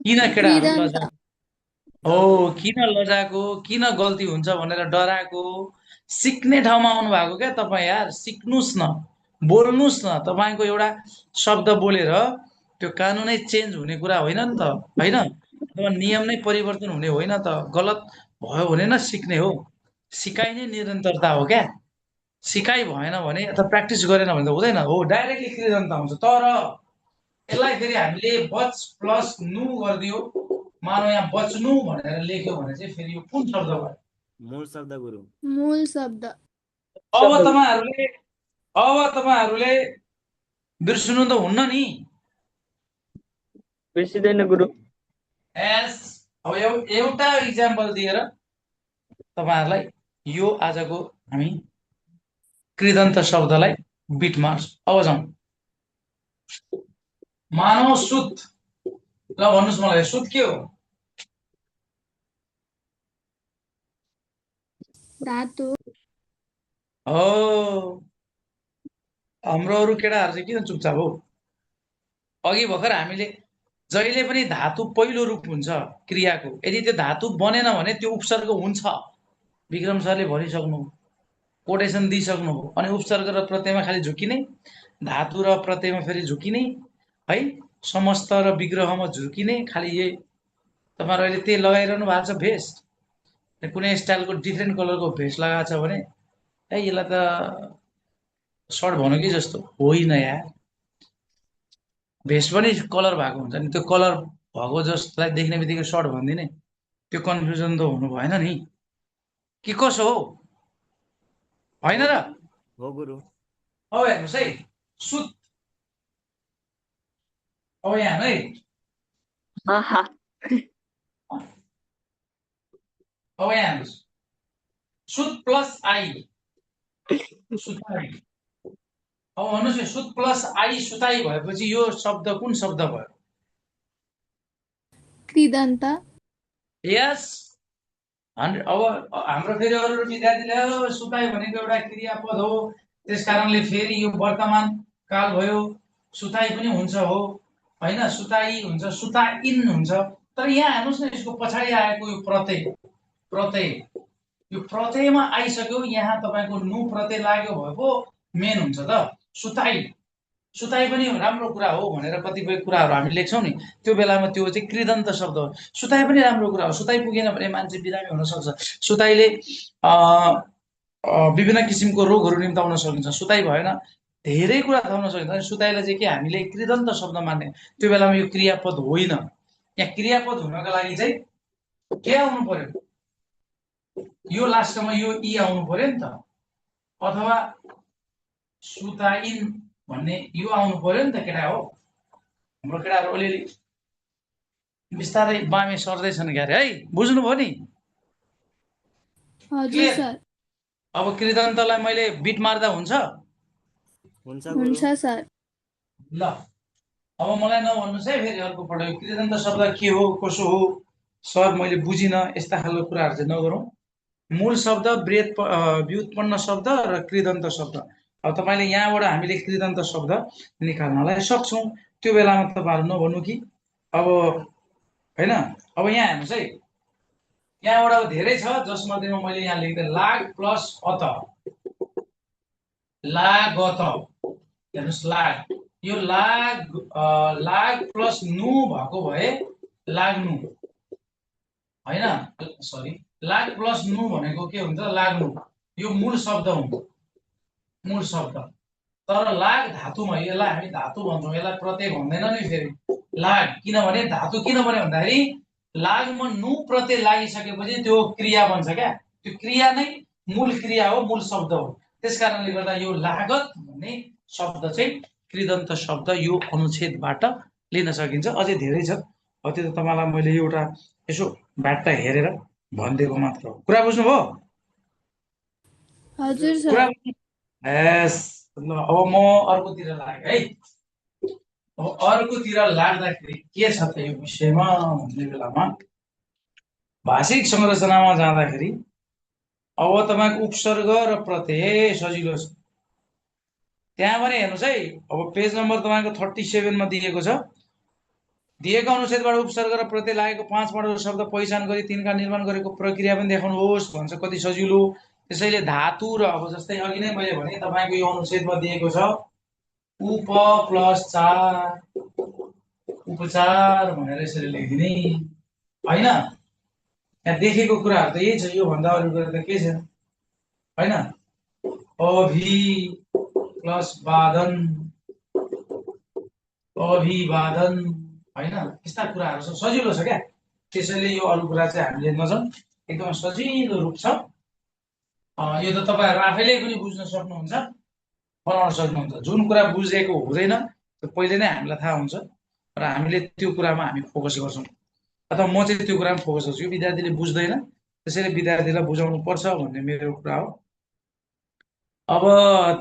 किन केटाहरू कृदन्त। लजाएको? हो, किन लजाएको, किन गल्ती हुन्छ भनेर डराएको? सिक्ने ठाउँमा आउनु भएको क्या तपाईँ यार। सिक्नुहोस् न, बोल्नुहोस् न। तपाईँको एउटा शब्द बोलेर त्यो कानुनै चेन्ज हुने कुरा होइन नि त, होइन? अथवा नियम नै परिवर्तन हुने होइन त। गलत भयो भने न सिक्ने हो। सिकाइ नै निरन्तरता हो क्या। सिकाइ भएन भने अथवा प्र्याक्टिस गरेन भने त हुँदैन हो, डाइरेक्टली कृदन्त आउँछ। तर यसलाई फेरि हामीले बच प्लस नु गरिदियो, मानव यहाँ बच्नु भनेर लेख्यो भने चाहिँ फेरि यो कुन शब्द भयो? मूल शब्द गुरु। मूल शब्द। अब तपाईँहरूले बिर्सनु त हुन्न नि? बिर्सिँदैन गुरु। एस अब एउटा इक्जाम्पल दिएर तपाईँहरूलाई यो आजको हामी कृदन्त शब्दलाई बिट मार्छ। अब जाउँ। मानव सुत, ल भन्नुहोस् मलाई सुत के हो? धातु। हो। हाम्रो अरू केटाहरू चाहिँ किन चुपचाप हो? अघि भर्खर हामीले जहिले पनि धातु पहिलो रूप हुन्छ क्रियाको, यदि त्यो धातु बनेन भने त्यो उपसर्ग हुन्छ। विक्रम सरले भनिसक्नु, कोटेसन दिइसक्नु हो। अनि उपसर्ग र प्रत्ययमा खालि झुकिने, धातु र प्रत्ययमा फेरि झुकिने है, समस्त र विग्रहमा झुकिने, खालि यही तपाईँहरू अहिले त्यही लगाइरहनु भएको छ भेष। कुनै स्टाइलको डिफ्रेन्ट कलरको भेष लगाएको छ भने ए यसलाई त सर्ट भनौँ कि जस्तो होइन यार। भेष पनि कलर भएको हुन्छ नि, त्यो कलर भएको जसलाई देख्ने बित्तिकै सर्ट भनिदिने, त्यो कन्फ्युजन त हुनु भएन नि कि कसो हो? होइन र? हो गुरु। अब हेर्नुहोस् है, सुत। अब यहाँ है, आहा। अब यहाँ हेर्नुहोस्, सुत प्लस आई सुताई। अब भन्नुहोस् यो सुत प्लस आई सुताई भएपछि यो शब्द कुन शब्द भयो? कृदन्त। यस। अब हाम्रो फेरि अरू विद्यार्थीले सुताई भनेको एउटा क्रियापद हो, त्यस कारणले फेरि यो वर्तमान काल भयो, सुताई पनि हुन्छ हो। होइन, सुताई हुन्छ, सुताइन हुन्छ। तर यहाँ हेर्नुहोस् न, यसको पछाडि आएको यो प्रत्यय प्रत्यय यो प्रत्ययमा आइसक्यो, यहाँ तपाईँको नु प्रत्यय लाग्यो भएको मेन हुन्छ त। सुताई सुताई पनि राम्रो कुरा हो भनेर कतिपय कुराहरू हामी लेख्छौँ नि, त्यो बेलामा त्यो चाहिँ कृदन्त शब्द हो। सुताई पनि राम्रो कुरा हो, सुताई पुगेन भने मान्छे बिरामी हुन सक्छ। सुताईले विभिन्न किसिमको रोगहरू निम्ताउन सकिन्छ। सुताई भएन धेरै कुरा थाहा हुन सकिन्छ। सुताईलाई चाहिँ के हामीले कृदन्त शब्द मान्ने, त्यो बेलामा यो क्रियापद होइन। यहाँ क्रियापद हुनका लागि चाहिँ के आउनु पर्यो, यो लास्टमा यो इ आउनु पर्यो नि त, अथवा सुताइन भन्ने यो आउनु पर्यो नि त केटा हो। हाम्रो केटाहरू अलिअलि बिस्तारै बामे सर्दैछन् क्यारे है, बुझ्नुभयो नि? हजुर Clear? सर। अब कृदन्तलाई मैले बिट मार्दा हुन्छ? हुन्छ हुन्छ गुरु सर। ल अब मलाई नभन्नुहोस् है फेरि अर्कोपल्ट यो कृदन्त शब्द के हो कसो हो सर मैले बुझिनँ, यस्ता खालको कुराहरू चाहिँ नगरौँ। मूल शब्द, व्युत्पन्न शब्द र कृदन्त शब्द। अब तपाईँले यहाँबाट हामीले कृदन्त शब्द निकाल्नलाई सक्छौँ। त्यो बेलामा तपाईँहरू नभन्नु कि अब होइन। अब यहाँ हेर्नुहोस् है, यहाँबाट अब धेरै छ, जसमध्येमा मैले यहाँ लेख्दै लाग प्लस अत, लागत। हेर्नुहोस् लाग, यो लाग प्लस नु भएको भए लाग्नु होइन, सरी, लाग प्लस नु भनेको के हुन्छ, लाग्नु। यो मूल शब्द हुन्छ, मूल शब्द। तर लाग धातुमा, यसलाई हामी धातु भन्छौँ, यसलाई प्रत्यय भन्दैन नि फेरि। लाग किनभने धातु किन भन्यो भन्दाखेरि लागमा नु प्रत्यय लागिसकेपछि त्यो क्रिया बन्छ क्या, त्यो क्रिया नै मूल क्रिया हो, मूल शब्द हो। त्यस कारणले गर्दा यो लागत भन्ने शब्द चाहिँ कृदन्त शब्द यो अनुच्छेदबाट लिन सकिन्छ। अझै धेरै छ, अब त्यो त तपाईँलाई मैले एउटा यसो भ्याट्टा हेरेर भनिदिएको मात्र हो। कुरा बुझ्नुभयो? हजुर कुरा सर। यस। ल अब म अर्कोतिर लागेँ है। अब अर्कोतिर लाग्दाखेरि के छ त यो विषयमा भन्ने बेलामा भाषिक संरचनामा जाँदाखेरि अब तपाईँको उपसर्ग र प्रत्यय सजिलो छ। त्यहाँ पनि हेर्नुहोस् है, अब पेज नम्बर तपाईँको 37 मा दिएको छ। दिएको अनुच्छेदबाट उपसर्ग र प्रत्यय लागेको 5 वटा शब्द पहिचान गरी तिनका निर्माण गरेको प्रक्रिया पनि देखाउनुहोस् भन्छ। कति सजिलो। त्यसैले धातु र अब जस्तै अघि नै मैले भने तपाईँको यो अनुच्छेदमा दिएको छ उप प्लस चार, उपचार भनेर यसरी लेखिदिने होइन। यहाँ देखेको कुराहरू त यही छ, योभन्दा अरू कुरा त के छ होइन। अभि प्लस वादन, अभिवादन होइन, यस्ता कुराहरू छ, सजिलो छ क्या। त्यसैले यो अरू कुरा चाहिँ हामीले नजाउँ, एकदम सजिलो रूप छ। यो त तपाईँहरू आफैले पनि बुझ्न सक्नुहुन्छ, बनाउन सक्नुहुन्छ। जुन कुरा बुझेको हुँदैन त्यो पहिले नै हामीलाई थाहा हुन्छ र हामीले त्यो कुरामा हामी फोकस गर्छौँ, अथवा म चाहिँ त्यो कुरामा फोकस गर्छु। यो विद्यार्थीले बुझ्दैन, त्यसैले विद्यार्थीलाई बुझाउनु पर्छ भन्ने मेरो कुरा हो। अब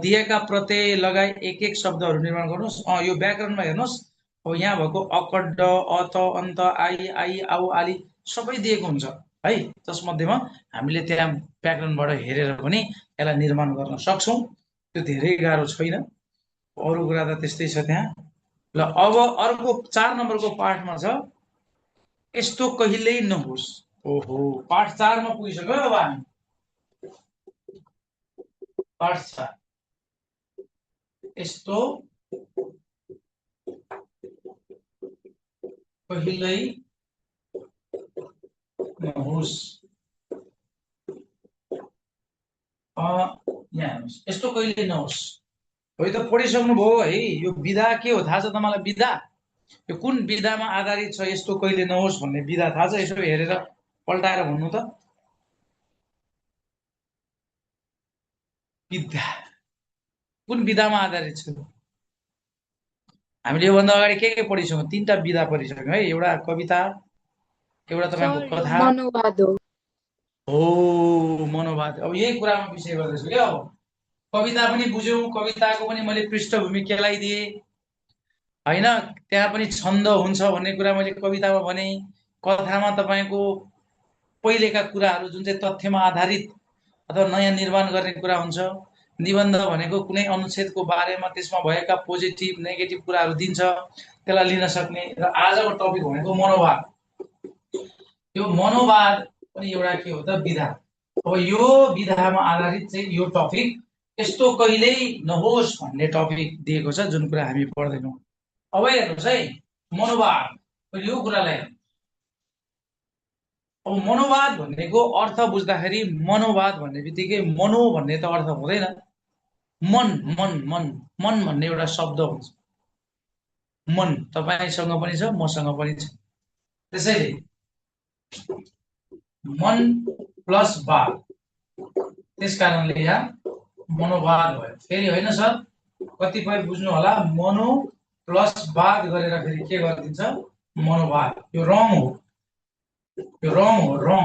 दिएका प्रत्यय लगाई एक एक शब्दहरू निर्माण गर्नुहोस्। यो व्याकरणमा हेर्नुहोस्, अब यहाँ भएको अकड, अत, अन्त, आई, आई, आउ, आली सबै दिएको हुन्छ है। त्यसमध्येमा हामीले त्यहाँ व्याकरणबाट हेरेर पनि यसलाई निर्माण गर्न सक्छौँ, त्यो धेरै गाह्रो छैन। अरू कुरा त त्यस्तै छ त्यहाँ। ल अब अर्को 4 नम्बरको पाठमा छ यस्तो कहिल्यै नहोस्। ओहो, पाठ 4 मा पुगिसक्यो अब हामी। पाठ 4 यस्तो कहिल्यै नहोस्। यहाँ हेर्नुहोस्, यस्तो कहिल्यै नहोस् हो, यो त पढिसक्नुभयो है। यो विधा के हो थाहा छ तपाईँलाई? विधा यो कुन विधामा आधारित छ? यस्तो कहिले नहोस् भन्ने विधा थाहा छ? यसो हेरेर पल्टाएर भन्नु त। विधा कुन विधामा आधारित छ? हामीले योभन्दा अगाडि के पढिसक्यौँ? 3टा विधा पढिसक्यौँ है। एउटा कविता, एउटा तपाईँको कथा मनोवाद हो, मनोवाद। अब यही कुरामा विषय गर्दैछु क्या। अब कविता पनि बुझ्यौँ, कविताको पनि मैले पृष्ठभूमि केलाइदिएँ होइन। त्यहाँ पनि छन्द हुन्छ भन्ने कुरा मैले कवितामा भने। कथामा तपाईँको पहिलेका कुराहरू जुन चाहिँ तथ्यमा आधारित अथवा नयाँ निर्माण गर्ने कुरा हुन्छ। निबन्ध भनेको कुनै अनुच्छेदको बारेमा त्यसमा भएका पोजिटिभ नेगेटिभ कुराहरू दिन्छ, त्यसलाई लिन सक्ने। र आजको टपिक भनेको मनोवाद। यो मनोवाद पनि एउटा के हो त, विधा। अब यो विधामा आधारित चाहिँ यो टपिक यस्तो कहिल्यै नहोस् भन्ने टपिक दिएको छ, जुन कुरा हामी पढ्दैनौँ। अब हेर्नुहोस् है, मनोवाद, यो कुरालाई अब मनोवाद भन्नेको अर्थ बुझ्दाखेरि मनोवाद भन्ने बित्तिकै मनो भन्ने त अर्थ हुँदैन। मन मन मन मन भन्ने एउटा शब्द हुन्छ। मन तपाईसँग पनि छ, मसँग पनि छ। त्यसैले मन प्लस वाद, त्यस कारणले यहाँ मनोवाद भयो। फेरि होइन सर, कतिपय बुझ्नु होला, मनो प्लस वाद गरेर फेरि के गरिदिन्छ, मनोवाद। यो रङ हो, यो रङ हो, रङ।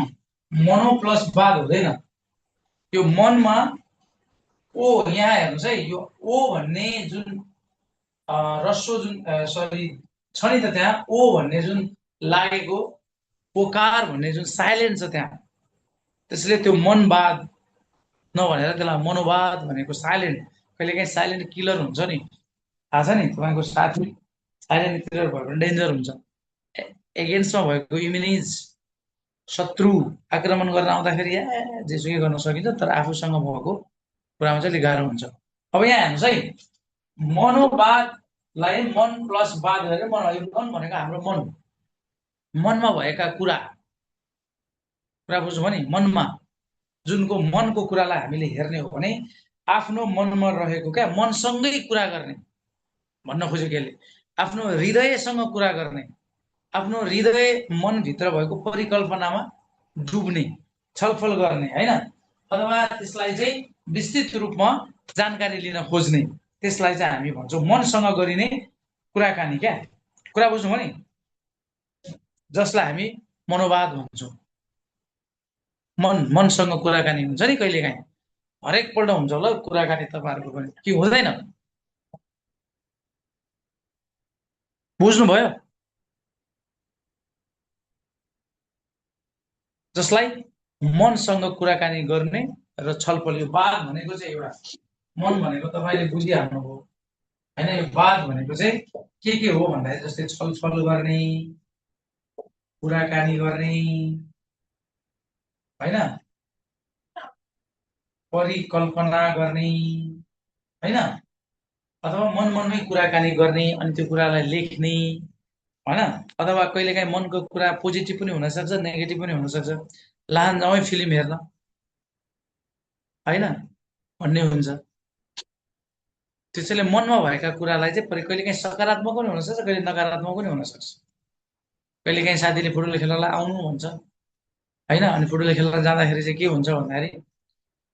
मनो प्लस वाद हुँदैन। यो मनमा ओ, यहाँ हेर्नुहोस् है, यो ओ भन्ने जुन रस्व जुन सरी छ नि त, त्यहाँ ओ भन्ने जुन लागेको, ओकार भन्ने जुन साइलेन्ट छ त्यहाँ, त्यसले त्यो मनवाद नभनेर त्यसलाई मनोवाद भनेको। साइलेन्ट, कहिलेकाहीँ साइलेन्ट किलर हुन्छ नि, थाहा छ नि तपाईँको साथी साइलेन्ट किलर भयो भने डेन्जर हुन्छ। एगेन्स्टमा भएको इम्युनिज, शत्रु आक्रमण गर्न आउँदाखेरि जेसुकै गर्न सकिन्छ, तर आफूसँग भएको कुरामा चाहिँ अलिक गाह्रो हुन्छ। अब यहाँ हेर्नुहोस् है, मनोवादलाई मन प्लस वाद गरेर मन भनेको हाम्रो मन, मनमा भएका कुरा बुझ्नु भयो नि। मनमा जुनको मनको कुरालाई हामीले हेर्ने हो भने आफ्नो मनमा रहेको क्या मनसँगै कुरा गर्ने भन्न खोजेको यसले। आफ्नो हृदयसँग कुरा गर्ने, आफ्नो हृदय मनभित्र भएको परिकल्पनामा डुब्ने, छलफल गर्ने होइन, अथवा त्यसलाई चाहिँ विस्तृत रूपमा जानकारी लिन खोज्ने, त्यसलाई चाहिँ हामी भन्छौँ मनसँग गरिने कुराकानी। क्या कुरा बुझ्नुभयो नि, जसलाई हामी मनोवाद भन्छौँ। मनसँग कुराकानी हुन्छ नि, कहिलेकाहीँ हरेकपल्ट हुन्छ होला कुराकानी तपाईँहरूको पनि, के हुँदैन? बुझ्नुभयो? जसलाई मनसँग कुराकानी गर्ने र छलफल। यो वाद भनेको चाहिँ एउटा, मन भनेको तपाईँले बुझिहाल्नुभयो होइन। यो वाद भनेको चाहिँ के हो भन्दाखेरि जस्तै छलफल गर्ने, कुराकानी गर्ने होइन, परिकल्पना गर्ने होइन, अथवा मनमै कुराकानी गर्ने, अनि त्यो कुरालाई लेख्ने होइन, अथवा कहिलेकाहीँ मनको कुरा पोजिटिभ पनि हुनसक्छ, नेगेटिभ पनि हुनसक्छ। लहान जाउँ फिल्म हेर्न होइन भन्ने हुन्छ। त्यसैले मनमा भएका कुरालाई चाहिँ कहिलेकाहीँ सकारात्मक पनि हुनसक्छ, कहिले नकारात्मक पनि हुनसक्छ। कहिलेकाहीँ साथीले फुटबल खेल्नलाई आउनु भन्छ होइन, अनि फुटबल खेल्न जाँदाखेरि चाहिँ के हुन्छ भन्दाखेरि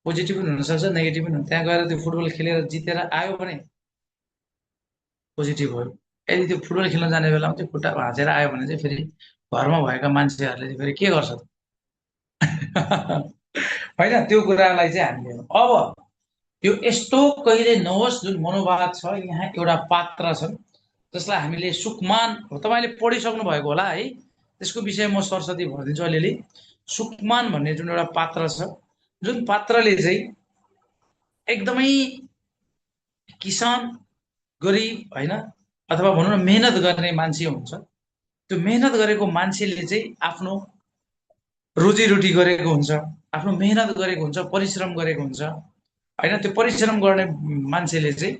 पोजिटिभ पनि हुनसक्छ, नेगेटिभ पनि हुन्छ। त्यहाँ गएर त्यो फुटबल खेलेर जितेर आयो भने पोजिटिभ हो। यदि त्यो फुटबल खेल्न जाने बेलामा चाहिँ खुट्टा भाँचेर आयो भने चाहिँ फेरि घरमा भएका मान्छेहरूले फेरि के गर्छ होइन, त्यो कुरालाई चाहिँ हामीले। अब यो यस्तो कहिले नहोस् जुन मनोवाद छ। यहाँ एउटा पात्र छन् जसलाई हामीले सुकमान, तपाईँले पढिसक्नु भएको होला है, त्यसको विषय म सरस्वती भनिदिन्छु अलिअलि। सुकमान भन्ने जुन एउटा पात्र छ, जुन पात्रले चाहिँ एकदमै किसान, गरिब होइन, अथवा भनौँ न मेहनत गर्ने मान्छे हुन्छ। त्यो मेहनत गरेको मान्छेले चाहिँ आफ्नो रोजीरोटी गरेको हुन्छ, आफ्नो मेहनत गरेको हुन्छ, परिश्रम गरेको हुन्छ होइन। त्यो परिश्रम गर्ने मान्छेले चाहिँ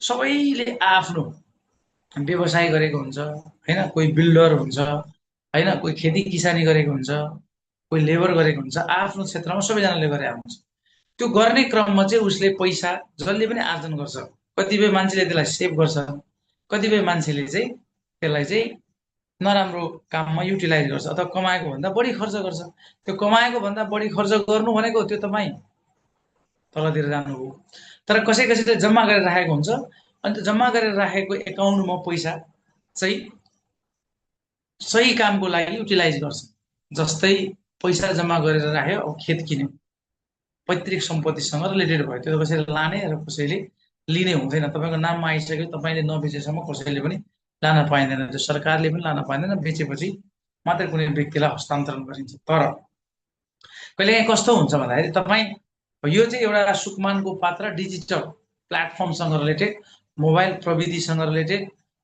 सबैले आफ्नो व्यवसाय गरेको हुन्छ होइन। कोही बिल्डर हुन्छ होइन, कोही खेती किसानी गरेको हुन्छ, कोही लेबर गरेको हुन्छ, आफ्नो क्षेत्रमा सबैजनाले गरे हुन्छ। त्यो गर्ने क्रममा चाहिँ उसले पैसा जसले पनि आर्जन गर्छ। कतिपय मान्छेले त्यसलाई सेभ गर्छ, कतिपय मान्छेले चाहिँ त्यसलाई चाहिँ नराम्रो काममा युटिलाइज गर्छ, अथवा कमाएको भन्दा बढी खर्च गर्छ। त्यो कमाएको भन्दा बढी खर्च गर्नु भनेको त्यो तपाईँ तलतिर जानुभयो। तर कसैले जम्मा गरेर राखेको हुन्छ, अनि त्यो जम्मा गरेर राखेको एकाउन्टमा पैसा चाहिँ सही कामको लागि युटिलाइज गर्छ। जस्तै पैसा जम्मा गरेर राख्यो, अब खेत किन्यो, पैतृक सम्पत्तिसँग रिलेटेड भयो, त्यो कसैले लाने र कसैले लिने हुँदैन। तपाईँको नाममा आइसक्यो, तपाईँले नबेचेसम्म कसैले पनि लान पाइँदैन, त्यो सरकारले पनि लान पाइँदैन। बेचेपछि मात्रै कुनै व्यक्तिलाई हस्तान्तरण गरिन्छ। तर कहिलेकाहीँ कस्तो हुन्छ भन्दाखेरि तपाईँ यो चाहिँ एउटा सुकमानको पात्र डिजिटल प्लेटफर्मसँग रिलेटेड, मोबाइल प्रविधिसँग रिलेटेड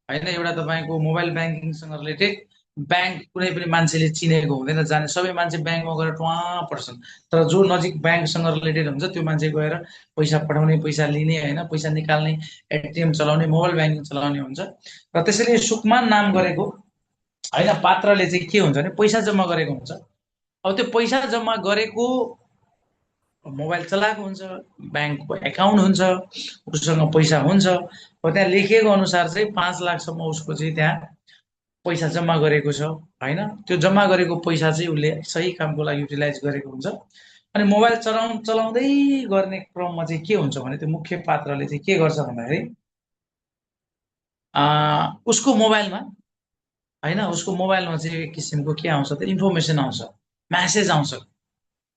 होइन, एउटा तपाईँको मोबाइल ब्याङ्किङसँग रिलेटेड। ब्याङ्क कुनै पनि मान्छेले चिनेको हुँदैन, जाने सबै मान्छे ब्याङ्कमा गएर टुवा पर्छन्, तर जो नजिक ब्याङ्कसँग रिलेटेड हुन्छ त्यो मान्छे गएर पैसा पठाउने, पैसा लिने होइन, पैसा निकाल्ने, एटिएम चलाउने, मोबाइल ब्याङ्किङ चलाउने हुन्छ। र त्यसैले सुकमान नाम गरेको होइन पात्रले चाहिँ के हुन्छ भने पैसा जम्मा गरेको हुन्छ। अब त्यो पैसा जम्मा गरेको मोबाइल चलाएको हुन्छ, ब्याङ्कको एकाउन्ट हुन्छ, उसँग पैसा हुन्छ। अब त्यहाँ लेखिएको अनुसार चाहिँ 5 लाखसम्म उसको चाहिँ त्यहाँ पैसा जम्मा गरेको छ होइन। त्यो जम्मा गरेको पैसा चाहिँ उसले सही कामको लागि युटिलाइज गरेको हुन्छ। अनि मोबाइल चलाउँदै गर्ने क्रममा चाहिँ के हुन्छ भने त्यो मुख्य पात्रले चाहिँ के गर्छ भन्दाखेरि उसको मोबाइलमा होइन, उसको मोबाइलमा चाहिँ एक किसिमको के आउँछ, त्यो इन्फर्मेसन आउँछ, म्यासेज आउँछ।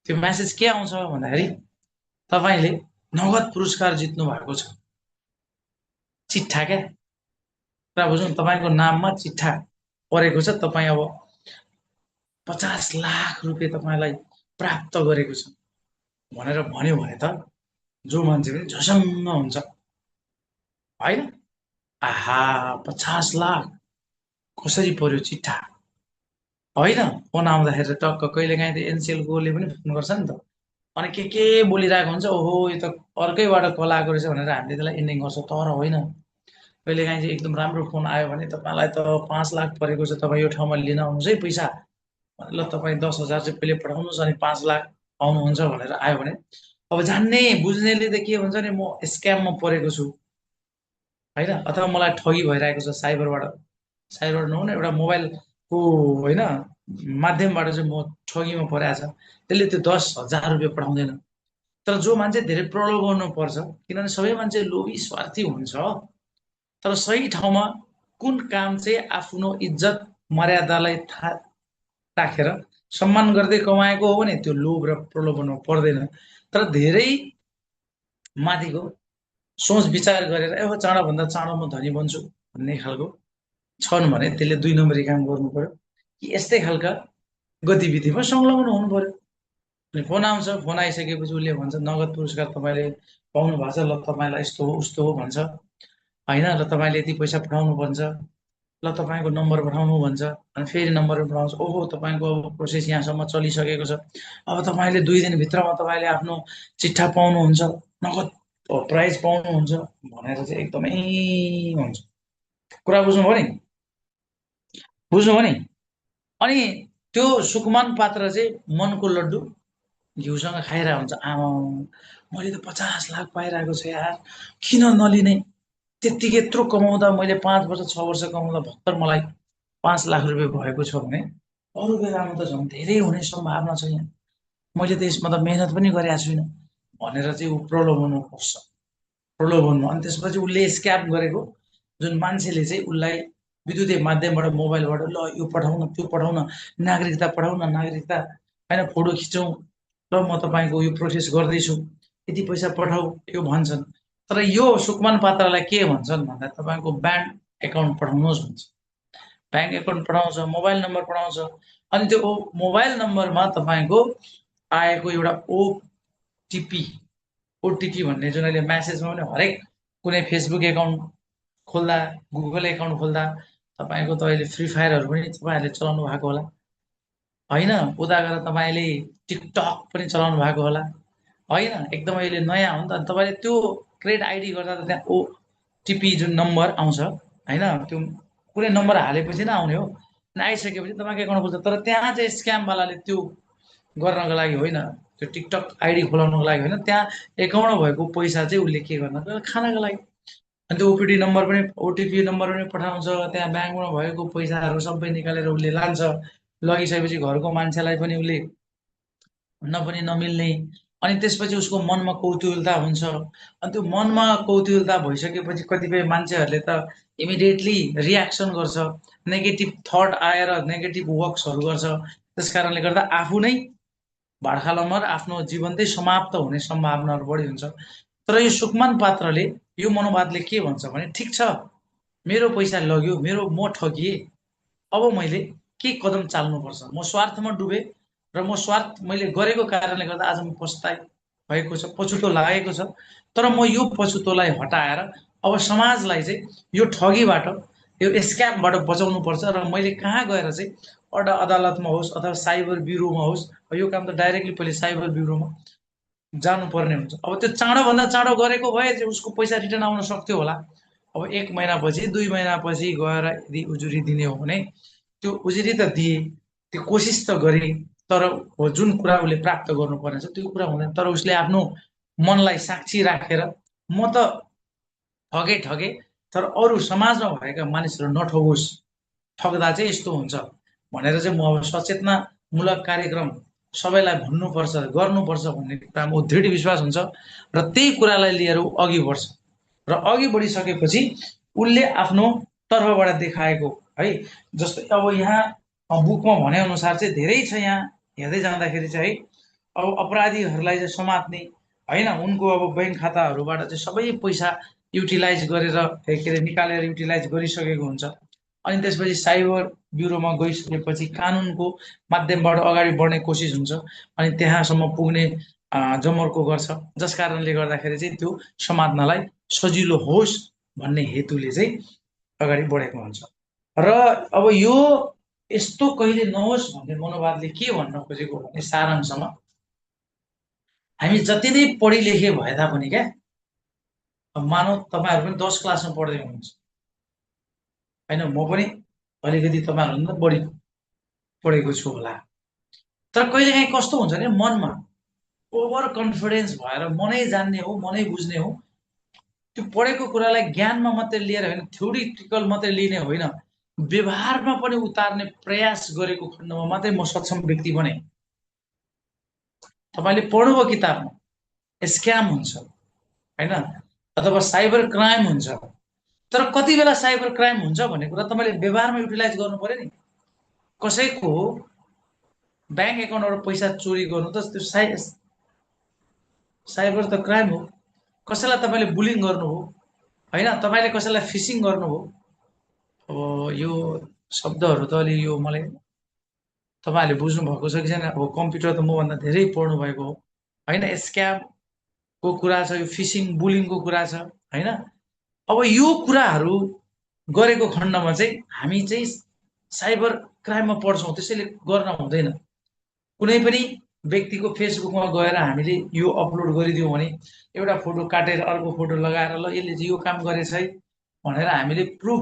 त्यो म्यासेज के आउँछ भन्दाखेरि तपाईँले नगद पुरस्कार जित्नु भएको छ, चिट्ठा क्या। कुरा बुझौँ, तपाईँको नाममा चिट्ठा परेको छ, तपाईँ अब 50 लाख रुपियाँ तपाईँलाई प्राप्त गरेको छ भनेर भन्यो भने त जो मान्छे पनि झसङ्ग हुन्छ होइन। आहा 50 लाख कसरी पर्यो चिट्ठा होइन। फोन आउँदाखेरि टक्क कहिलेकाहीँ त एनसिएलकोले पनि फोन गर्छ नि त, अनि के बोलिरहेको हुन्छ, ओहो यो त अर्कैबाट कल आएको रहेछ भनेर हामीले त्यसलाई एन्डिङ गर्छौँ। तर होइन, कहिलेकाहीँ चाहिँ एकदम राम्रो फोन आयो भने तपाईँलाई त 5 लाख परेको छ, तपाईँ यो ठाउँमा लिन आउनुहोस् है पैसा, ल तपाईँ 10,000 चाहिँ पहिले पठाउनुहोस् अनि 5 लाख पाउनुहुन्छ भनेर आयो भने अब जान्ने बुझ्नेले त के भन्छ नि, म स्क्याममा परेको छु होइन, अथवा मलाई ठगी भइरहेको छ साइबरबाट नहुने एउटा मोबाइलको होइन माध्यमबाट चाहिँ म ठगीमा परेको छ, त्यसले त्यो 10,000 रुपियाँ पठाउँदैन। तर जो मान्छे धेरै प्रलोभन पर्छ, किनभने सबै मान्छे लोभी स्वार्थी हुन्छ, तर सही ठाउँमा कुन काम चाहिँ आफ्नो इज्जत मर्यादालाई थाहा राखेर सम्मान गर्दै कमाएको हो भने त्यो लोभ र प्रलोभनमा पर्दैन। तर धेरै माथिको सोच विचार गरेर ए चाँडोभन्दा चाँडो म धनी बन्छु भन्ने खालको छन् भने त्यसले 2 नम्बरी काम गर्नु पर्यो कि यस्तै खालका गतिविधिमा संलग्न हुनु पर्यो। अनि फोन आउँछ, फोन आइसकेपछि उसले भन्छ नगद पुरस्कार तपाईँले पाउनु भएको छ, ल तपाईँलाई यस्तो हो उस्तो हो भन्छ होइन, ल तपाईँले यति पैसा पठाउनु भन्छ, ल तपाईँको नम्बर पठाउनु भन्छ, अनि फेरि नम्बर पठाउँछ, ओहो तपाईँको अब प्रोसेस यहाँसम्म चलिसकेको छ, अब तपाईँले 2 दिनभित्रमा तपाईँले आफ्नो चिट्ठा पाउनुहुन्छ, नगद प्राइज पाउनुहुन्छ भनेर चाहिँ एकदमै हुन्छ। कुरा बुझ्नुभयो नि, बुझ्नुभयो नि। अनि त्यो सुकमान पात्र चाहिँ मनको लड्डु घिउसँग खाइरहेको हुन्छ, आमा मैले त 50 लाख पाइरहेको छु यार, किन नलिने, त्यत्तिकै यत्रो कमाउँदा मैले 5 वर्ष 6 वर्ष कमाउँदा भर्खर मलाई 5 लाख रुपियाँ भएको छ भने अरू बेलामा त झन् धेरै हुने सम्भावना छ यहाँ, मैले त यसमा त मेहनत पनि गरेको छुइनँ भनेर चाहिँ ऊ प्रलोभनमा पस्छ, प्रलोभनमा। अनि त्यसपछि उसले स्क्याम गरेको जुन मान्छेले चाहिँ उसलाई विद्युतीय माध्यमबाट मोबाइलबाट ल यो पठाउन त्यो पठाउन, नागरिकता पठाउन, नागरिकता होइन फोटो खिचौँ, ल म तपाईँको यो प्रोसेस गर्दैछु, यति पैसा पठाऊ यो भन्छन्। तर यो सुकमान पात्रलाई के भन्छन् भन्दा तपाईँको ब्याङ्क एकाउन्ट पठाउनुहोस् भन्छ, ब्याङ्क एकाउन्ट पठाउँछ, मोबाइल नम्बर पठाउँछ, अनि त्यो मोबाइल नम्बरमा तपाईँको आएको एउटा ओटिपी भन्ने जुन अहिले म्यासेजमा पनि हरेक कुनै फेसबुक एकाउन्ट खोल्दा, गुगल एकाउन्ट खोल्दा, तपाईँको त अहिले फ्री फायरहरू पनि तपाईँहरूले चलाउनु भएको होला होइन, उता गएर तपाईँले टिकटक पनि चलाउनु भएको होला होइन, एकदम अहिले नयाँ हो नि त। तपाईँले त्यो क्रिएट आइडी गर्दा त त्यहाँ ओटिपी जुन नम्बर आउँछ होइन, त्यो कुनै नम्बर हालेपछि नै आउने हो, अनि आइसकेपछि तपाईँको एकाउन्ट खोल्छ। तर त्यहाँ चाहिँ स्क्यामवालाले त्यो गर्नको लागि होइन, त्यो टिकटक आइडी खोलाउनको लागि होइन, त्यहाँ एकाउन्टमा भएको पैसा चाहिँ उसले के गर्न खानको लागि, अनि त्यो ओटिपी नम्बर पनि पठाउँछ, त्यहाँ ब्याङ्कमा भएको पैसाहरू सबै निकालेर उसले लान्छ, लगिसकेपछि घरको मान्छेलाई पनि उसले पनि नमिल्ने, अनि त्यसपछि उसको मनमा कौतूहलता हुन्छ, अनि त्यो मनमा कौतूहलता भइसकेपछि कतिपय मान्छेहरूले त इमिडिएटली रियाक्सन गर्छ, नेगेटिभ थट आएर नेगेटिभ वर्क्सहरू गर्छ, त्यस कारणले गर्दा आफू नै भाडखालमा आफ्नो जीवन चाहिँ समाप्त हुने सम्भावनाहरू बढी हुन्छ। तर यो सुकमान पात्रले यो मनोवादले के भन्छ भने ठिक छ, मेरो पैसा लग्यो, म ठगिएँ, अब मैले के कदम चाल्नुपर्छ, म स्वार्थमा डुबेँ र म स्वार्थ मैले गरेको कारणले गर्दा आज म पस्ताएँ, भएको छ, पछुतो लागेको छ। तर म यो पछुतोलाई हटाएर अब समाजलाई चाहिँ यो ठगीबाट, यो स्क्यामबाट बचाउनु पर्छ। र मैले कहाँ गएर चाहिँ वडा अदालतमा होस् अथवा साइबर ब्युरोमा होस्, यो काम त डाइरेक्टली पहिले साइबर ब्युरोमा जानुपर्ने हुन्छ। अब त्यो चाँडोभन्दा चाँडो गरेको भए चाहिँ उसको पैसा रिटर्न आउन सक्थ्यो होला। अब 1 महिनापछि 2 महिनापछि गएर यदि उजुरी दिने हो भने त्यो उजुरी त दिए, त्यो कोसिस त गरे, तर हो जुन कुरा उसले प्राप्त गर्नुपर्ने छ त्यो कुरा हुँदैन। तर उसले आफ्नो मनलाई साक्षी राखेर म त ठगे, तर अरू समाजमा भएका मानिसहरू नठगोस्, ठग्दा चाहिँ यस्तो हुन्छ भनेर चाहिँ म अब सचेतनामूलक कार्यक्रम सबैलाई भन्नुपर्छ, गर्नुपर्छ भन्ने कुरामा दृढ विश्वास हुन्छ। र त्यही कुरालाई लिएर ऊ अघि बढ्छ। र अघि बढिसकेपछि उसले आफ्नो तर्फबाट देखाएको है, जस्तो अब यहाँ बुकमा भनेअनुसार चाहिँ धेरै छ। यहाँ हेर्दै जाँदाखेरि चाहिँ है, अब अपराधीहरूलाई चाहिँ समात्ने होइन, उनको अब ब्याङ्क खाताहरूबाट चाहिँ सबै पैसा युटिलाइज गरेर के अरे निकालेर युटिलाइज गरिसकेको हुन्छ। अनि त्यसपछि साइबर ब्युरोमा गइसकेपछि कानुनको माध्यमबाट अगाडि बढ्ने कोसिस हुन्छ। अनि त्यहाँसम्म पुग्ने जमर्को गर्छ, जस कारणले गर्दाखेरि चाहिँ त्यो समात्नलाई सजिलो होस् भन्ने हेतुले चाहिँ अगाडि बढेको हुन्छ। र अब यो यस्तो कहिले नहोस् भन्ने मनोवादले के भन्न खोजेको भने सारांशमा हामी जति नै पढी लेखे भए तापनि क्या, मानव तपाईँहरू पनि 10 क्लासमा पढ्दै हुनुहुन्छ होइन, म पनि अलिकति तपाईँहरूभन्दा बढी पढेको छु होला। तर कहिलेकाहीँ कस्तो हुन्छ भने मनमा ओभर कन्फिडेन्स भएर मनै जान्ने हो, मनै बुझ्ने हो, त्यो पढेको कुरालाई ज्ञानमा मात्रै लिएर होइन, थ्योरिटिकल मात्रै लिने होइन, व्यवहारमा पनि उतार्ने प्रयास गरेको खण्डमा मात्रै म सक्षम व्यक्ति बने। तपाईँले पढ्नुभयो किताबमा स्क्याम हुन्छ होइन, अथवा साइबर क्राइम हुन्छ, तर कति बेला साइबर क्राइम हुन्छ भन्ने कुरा तपाईँले व्यवहारमा युटिलाइज गर्नु पर्यो नि। कसैको ब्याङ्क एकाउन्टबाट पैसा चोरी गर्नु त त्यो साइबर त क्राइम हो। कसैलाई तपाईँले बुलिङ गर्नुभयो होइन, तपाईँले कसैलाई फिसिङ गर्नुभयो। अब यो शब्दहरू त अलि यो मलाई तपाईँहरूले बुझ्नु भएको छ कि छैन, अब कम्प्युटर त मभन्दा धेरै पढ्नु भएको हो होइन। स्क्यामको कुरा छ, यो फिसिङ बुलिङको कुरा छ होइन। अब यो कुराहरू गरेको खण्डमा चाहिँ हामी चाहिँ साइबर क्राइममा पर्छौँ, त्यसैले गर्न हुँदैन। कुनै पनि व्यक्तिको फेसबुकमा गएर हामीले यो अपलोड गरिदियौँ भने एउटा फोटो काटेर अर्को फोटो लगाएर ल यसले चाहिँ यो काम गरेछ है भनेर हामीले प्रुफ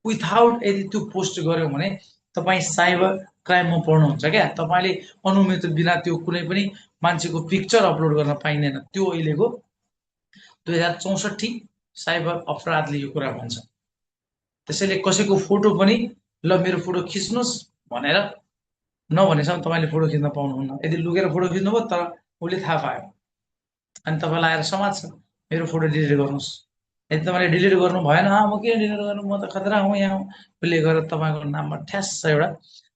विथआउट यदि त्यो पोस्ट गऱ्यौँ भने तपाईँ साइबर क्राइममा पर्नुहुन्छ क्या। तपाईँले अनुमति बिना त्यो कुनै पनि मान्छेको पिक्चर अपलोड गर्न पाइँदैन। त्यो अहिलेको 2064 साइबर अपराधले यो कुरा भन्छ। त्यसैले कसैको फोटो पनि ल मेरो फोटो खिच्नुहोस् भनेर नभनेसम्म तपाईँले फोटो खिच्न पाउनुहुन्न। यदि लुकेर फोटो खिच्नुभयो तर उसले थाहा पायो अनि तपाईँलाई आएर समात्छ, मेरो फोटो डिलिट गर्नुहोस्। यदि तपाईँले डिलिट गर्नु भएन, म किन डिलिट गर्नु, म त खतरा हुँ यहाँ हुँ, उसले गरेर तपाईँको नाममा ठ्यास एउटा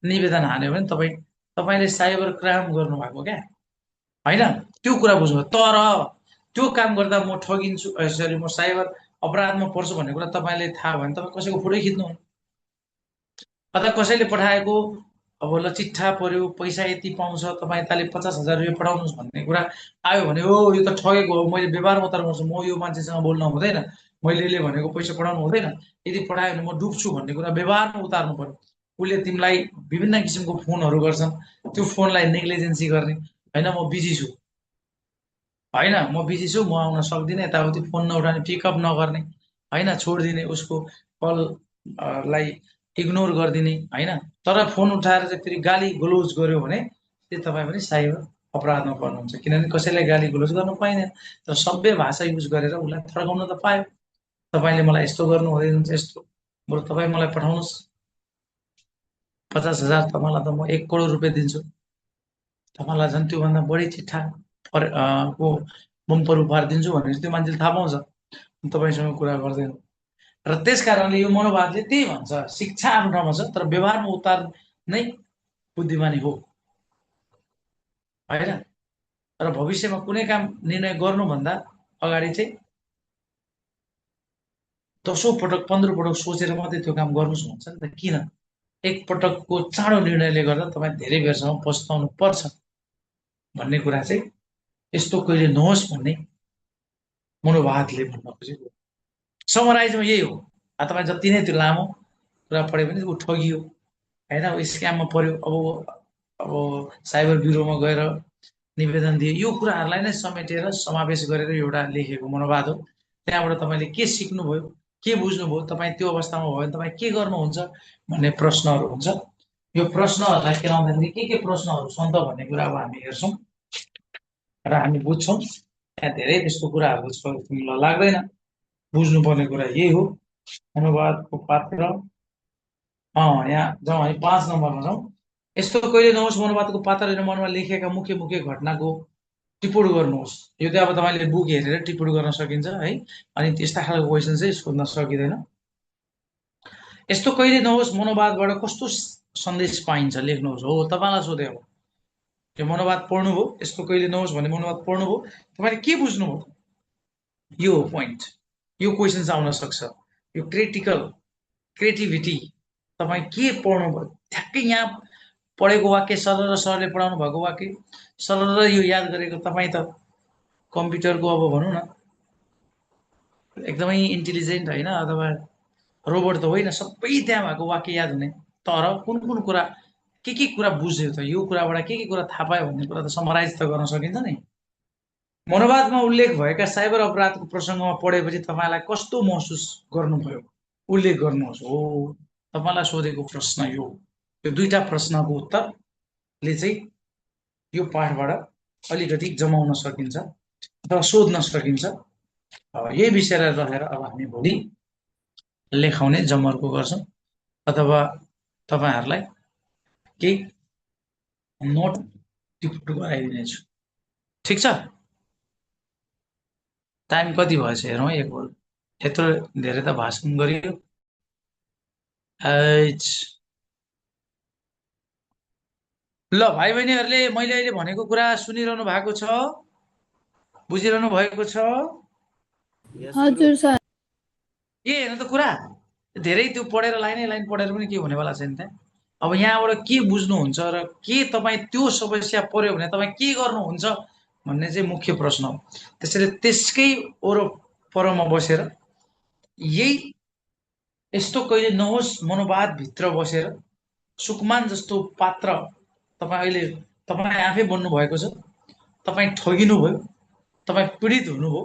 निवेदन हाल्यो भने तपाईँले साइबर क्राइम गर्नुभएको क्या होइन। त्यो कुरा बुझ्नु। तर त्यो काम गर्दा म ठगिन्छु, सरी म साइबर अपराधमा पर्छु भन्ने कुरा तपाईँले थाहा भयो भने तपाईँ कसैको फोटो खिच्नुहुन्न। अथवा कसैले पठाएको अब ल चिट्ठा पर्यो, पैसा यति पाउँछ, तपाईँ यताले 50,000 रुपियाँ पठाउनुहोस् भन्ने कुरा आयो भने हो यो त ठगेको हो, मैले व्यवहारमा उतार्नुपर्छ, म यो मान्छेसँग बोल्न हुँदैन, मैले यसले भनेको पैसा पठाउनु हुँदैन, यदि पठायो भने म डुब्छु भन्ने कुरा व्यवहारमा उतार्नु पर्यो। उसले तिमीलाई विभिन्न किसिमको फोनहरू गर्छन्, त्यो फोनलाई नेग्लिजेन्सी गर्ने होइन, म बिजी छु होइन, म बिजी छु, म आउन सक्दिनँ, यताउति फोन नउठाउने, पिकअप नगर्ने होइन, छोडिदिने, उसको कललाई इग्नोर गरिदिने होइन। तर फोन उठाएर चाहिँ फेरि गाली गलोज गर्यो भने त्यो तपाईँ पनि साइबर अपराधमा पर्नुहुन्छ, किनभने कसैलाई गाली गलोज गर्न पाइँदैन। तर सभ्य भाषा युज गरेर उसलाई थर्काउन त पायो। तपाईँले मलाई यस्तो गर्नु हुँदैन, यस्तो बरु तपाईँ मलाई पठाउनुहोस् 50,000, तपाईँलाई त म 1 करोड रुपियाँ दिन्छु, तपाईँलाई झन् त्योभन्दा बढी चिट्ठा को बम्पर उपहार दिन्छु भनेर त्यो मान्छेले थाहा पाउँछ, तपाईँसँग कुरा गर्दैन। र त्यस कारणले यो मनोवादले त्यही भन्छ, शिक्षा आफ्नो ठाउँमा छ तर व्यवहारमा उतार नै बुद्धिमानी हो होइन। र भविष्यमा कुनै काम निर्णय गर्नुभन्दा अगाडि चाहिँ 10औं पटक 15 पटक सोचेर मात्रै त्यो काम गर्नुहोस् भन्छ नि त। किन? एकपटकको चाँडो निर्णयले गर्दा तपाईँ धेरै बेरसम्म पछुताउनु पर्छ भन्ने कुरा चाहिँ यस्तो कहिले नहोस् भन्ने मनोवादले भन्न खोजेको। समराइजमा यही हो। तपाईँ जति नै त्यो लामो कुरा पढ्यो भने ऊ ठगियो होइन, अब स्क्याममा पर्यो, अब साइबर ब्युरोमा गएर निवेदन दिए, यो कुराहरूलाई नै समेटेर समावेश गरेर एउटा लेखेको मनोवाद हो। त्यहाँबाट तपाईँले के सिक्नुभयो, के बुझ्नुभयो, तपाईँ त्यो अवस्थामा भयो भने तपाईँ के गर्नुहुन्छ भन्ने प्रश्नहरू हुन्छ। यो प्रश्नहरूलाई केलाउँदाखेरि के प्रश्नहरू छन् त भन्ने कुरा अब हामी हेर्छौँ र हामी बुझ्छौँ। त्यहाँ धेरै त्यस्तो कुराहरू छ तिमीलाई लाग्दैन। बुझ्नुपर्ने कुरा यही हो। अनुवादको पात्र यहाँ जाउँ, हामी 5 नम्बरमा जाउँ। यस्तो कहिले नहोस् मनोवादको पात्रले मनमा लेखेका मुख्य मुख्य घटनाको टिप्पण गर्नुहोस्। यो चाहिँ अब तपाईँले बुक हेरेर टिप्पण गर्न सकिन्छ है। अनि त्यस्ता खालको क्वेसन चाहिँ सोध्न सकिँदैन। यस्तो कहिले नहोस् मनोवादबाट कस्तो सन्देश पाइन्छ लेख्नुहोस्। हो, तपाईँलाई सोधे हो, यो मनोवाद पढ्नुभयो, यस्तो कहिले नहोस् भन्ने मनोवाद पढ्नुभयो, तपाईँले के बुझ्नुभयो? यो हो पोइन्ट। यो क्वेसन चाहिँ आउन सक्छ। यो क्रिएटिभिटी तपाईँ के पढ्नुभयो, ठ्याक्कै यहाँ पढेको वाक्य सरले पढाउनु भएको वाक्य सरल यो याद गरेको। तपाईँ त कम्प्युटरको अब भनौँ न एकदमै इन्टेलिजेन्ट होइन, अथवा रोबोट त होइन, सबै त्यहाँ भएको वाक्य याद हुने। तर कुन कुन कुरा के कुरा बुझ्यो त, यो कुराबाट के कुरा थाहा पायो भन्ने कुरा त समराइज त गर्न सकिन्छ नि। मनोवादमा उल्लेख भएका साइबर अपराधको प्रसङ्गमा पढेपछि तपाईँलाई कस्तो महसुस गर्नुभयो, उल्लेख गर्नुहोस्। हो, तपाईँलाई सोधेको प्रश्न यो 2टा प्रश्नको उत्तरले चाहिँ यो पाठबाट अलिकति जमाउन सकिन्छ अथवा सोध्न सकिन्छ। यही विषयलाई रहेर अब हामी भोलि लेखाउने जमर्को गर्छौँ अथवा तपाईँहरूलाई केही नोट टिप्पणी गराइदिनेछु। ठिक छ? टाइम कति भएछ हेरौँ एकपल्ट। यत्रो धेरै त भाषण गरियो। ल भाइ बहिनीहरूले मैले अहिले भनेको कुरा सुनिरहनु भएको छ, बुझिरहनु भएको छ? हजुर सर। के हेर्नु त कुरा धेरै त्यो पढेर लाइन पढेर पनि के हुनेवाला छैन। त्यहाँ अब यहाँबाट के बुझ्नुहुन्छ र के तपाईँ त्यो समस्या पर्यो भने तपाईँ के गर्नुहुन्छ भन्ने चाहिँ मुख्य प्रश्न हो। त्यसैले त्यसकै वरपरमा बसेर यही यस्तो कहिले नहोस् मनोवादभित्र बसेर सुकमान जस्तो पात्र तपाईँ आफै बन्नु भएको छ। तपाईँ ठगिनुभयो, तपाईँ पीडित हुनुभयो।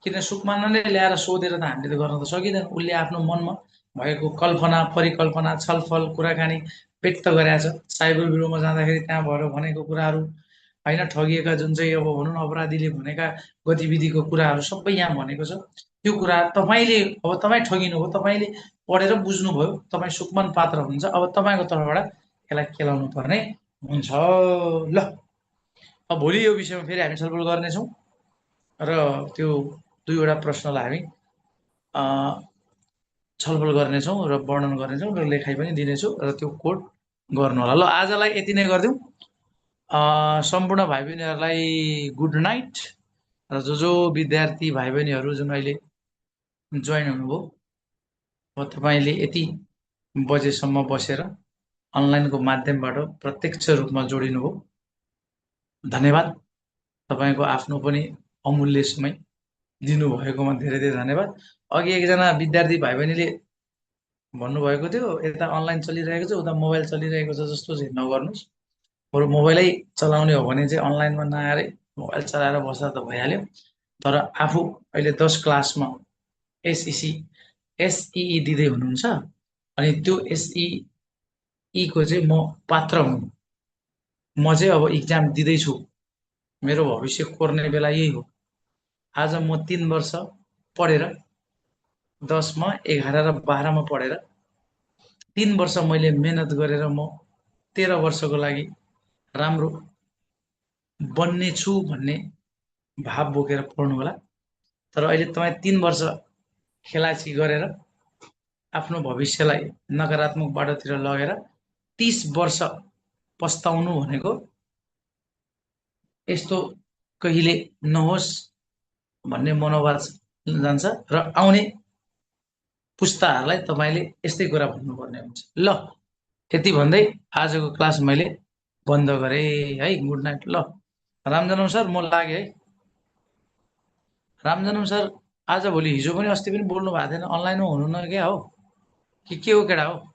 किन सुकमान नै ल्याएर सोधेर त हामीले त गर्न त सकिँदैन। उसले आफ्नो मनमा भएको कल्पना परिकल्पना छलफल कुराकानी व्यक्त गरेका छ। साइबर ब्युरोमा जाँदाखेरि त्यहाँ भएर भनेको कुराहरू होइन, ठगिएका जुन चाहिँ अब भनौँ न अपराधीले भनेका गतिविधिको कुराहरू सबै यहाँ भनेको छ। त्यो कुरा तपाईँले अब तपाईँ ठगिनुभयो, तपाईँले पढेर बुझ्नुभयो, तपाईँ सुकमान पात्र हुन्छ। अब तपाईँको तर्फबाट यसलाई केलाउनु पर्ने हुन्छ। ल अब भोलि यो विषयमा फेरि हामी छलफल गर्नेछौँ र त्यो 2वटा प्रश्नलाई हामी छलफल गर्नेछौँ र वर्णन गर्नेछौँ र लेखाइ पनि दिनेछु र त्यो कोड गर्नु होला। ल आजलाई यति नै गरिदिउँ। सम्पूर्ण भाइ बहिनीहरूलाई गुड नाइट र जो विद्यार्थी भाइ बहिनीहरू जुन अहिले जोइन हुनुभयो, अब तपाईँले यति बजेसम्म बसेर अनलाइनको माध्यमबाट प्रत्यक्ष रूपमा जोडिनुभयो, धन्यवाद। तपाईँको आफ्नो पनि अमूल्य समय दिनुभएकोमा धेरै धेरै धन्यवाद। अघि एकजना विद्यार्थी भाइ बहिनीले भन्नुभएको थियो यता अनलाइन चलिरहेको छ उता मोबाइल चलिरहेको छ जस्तो चाहिँ नगर्नुहोस्। बरु मोबाइलै चलाउने हो भने चाहिँ अनलाइनमा नआएरै मोबाइल चलाएर बस्दा त भइहाल्यो। तर आफू अहिले 10 क्लासमा एसइई दिँदै हुनुहुन्छ, अनि त्यो एसइईको चाहिँ म पात्र हुँ। म चाहिँ अब इक्जाम दिँदैछु, मेरो भविष्य कोर्ने बेला यही हो। आज म 3 वर्ष पढेर 10मा 11 र 12मा पढेर 3 वर्ष मैले मेहनत गरेर म 13 वर्षको लागि राम्रो बन्ने छु भन्ने भाव बोकेर पढ्नु होला। तर अहिले तपाईँ 3 वर्ष खेलाची गरेर आफ्नो भविष्यलाई नकारात्मक बाटोतिर लगेर 30 वर्ष पस्ताउनु भनेको यस्तो कहिले नहोस् भन्ने मनोभाव जान्छ र आउने पुस्ताहरूलाई तपाईँले यस्तै कुरा भन्नुपर्ने हुन्छ। ल यति भन्दै आजको क्लास मैले बन्द गरेँ है। Good night. ल रामजनम सर म लागेँ है। रामजनम सर आज भोलि हिजो पनि अस्ति पनि बोल्नु भएको थिएन, अनलाइनमा हुनुहुन्न क्या हो कि के हो केटा हो?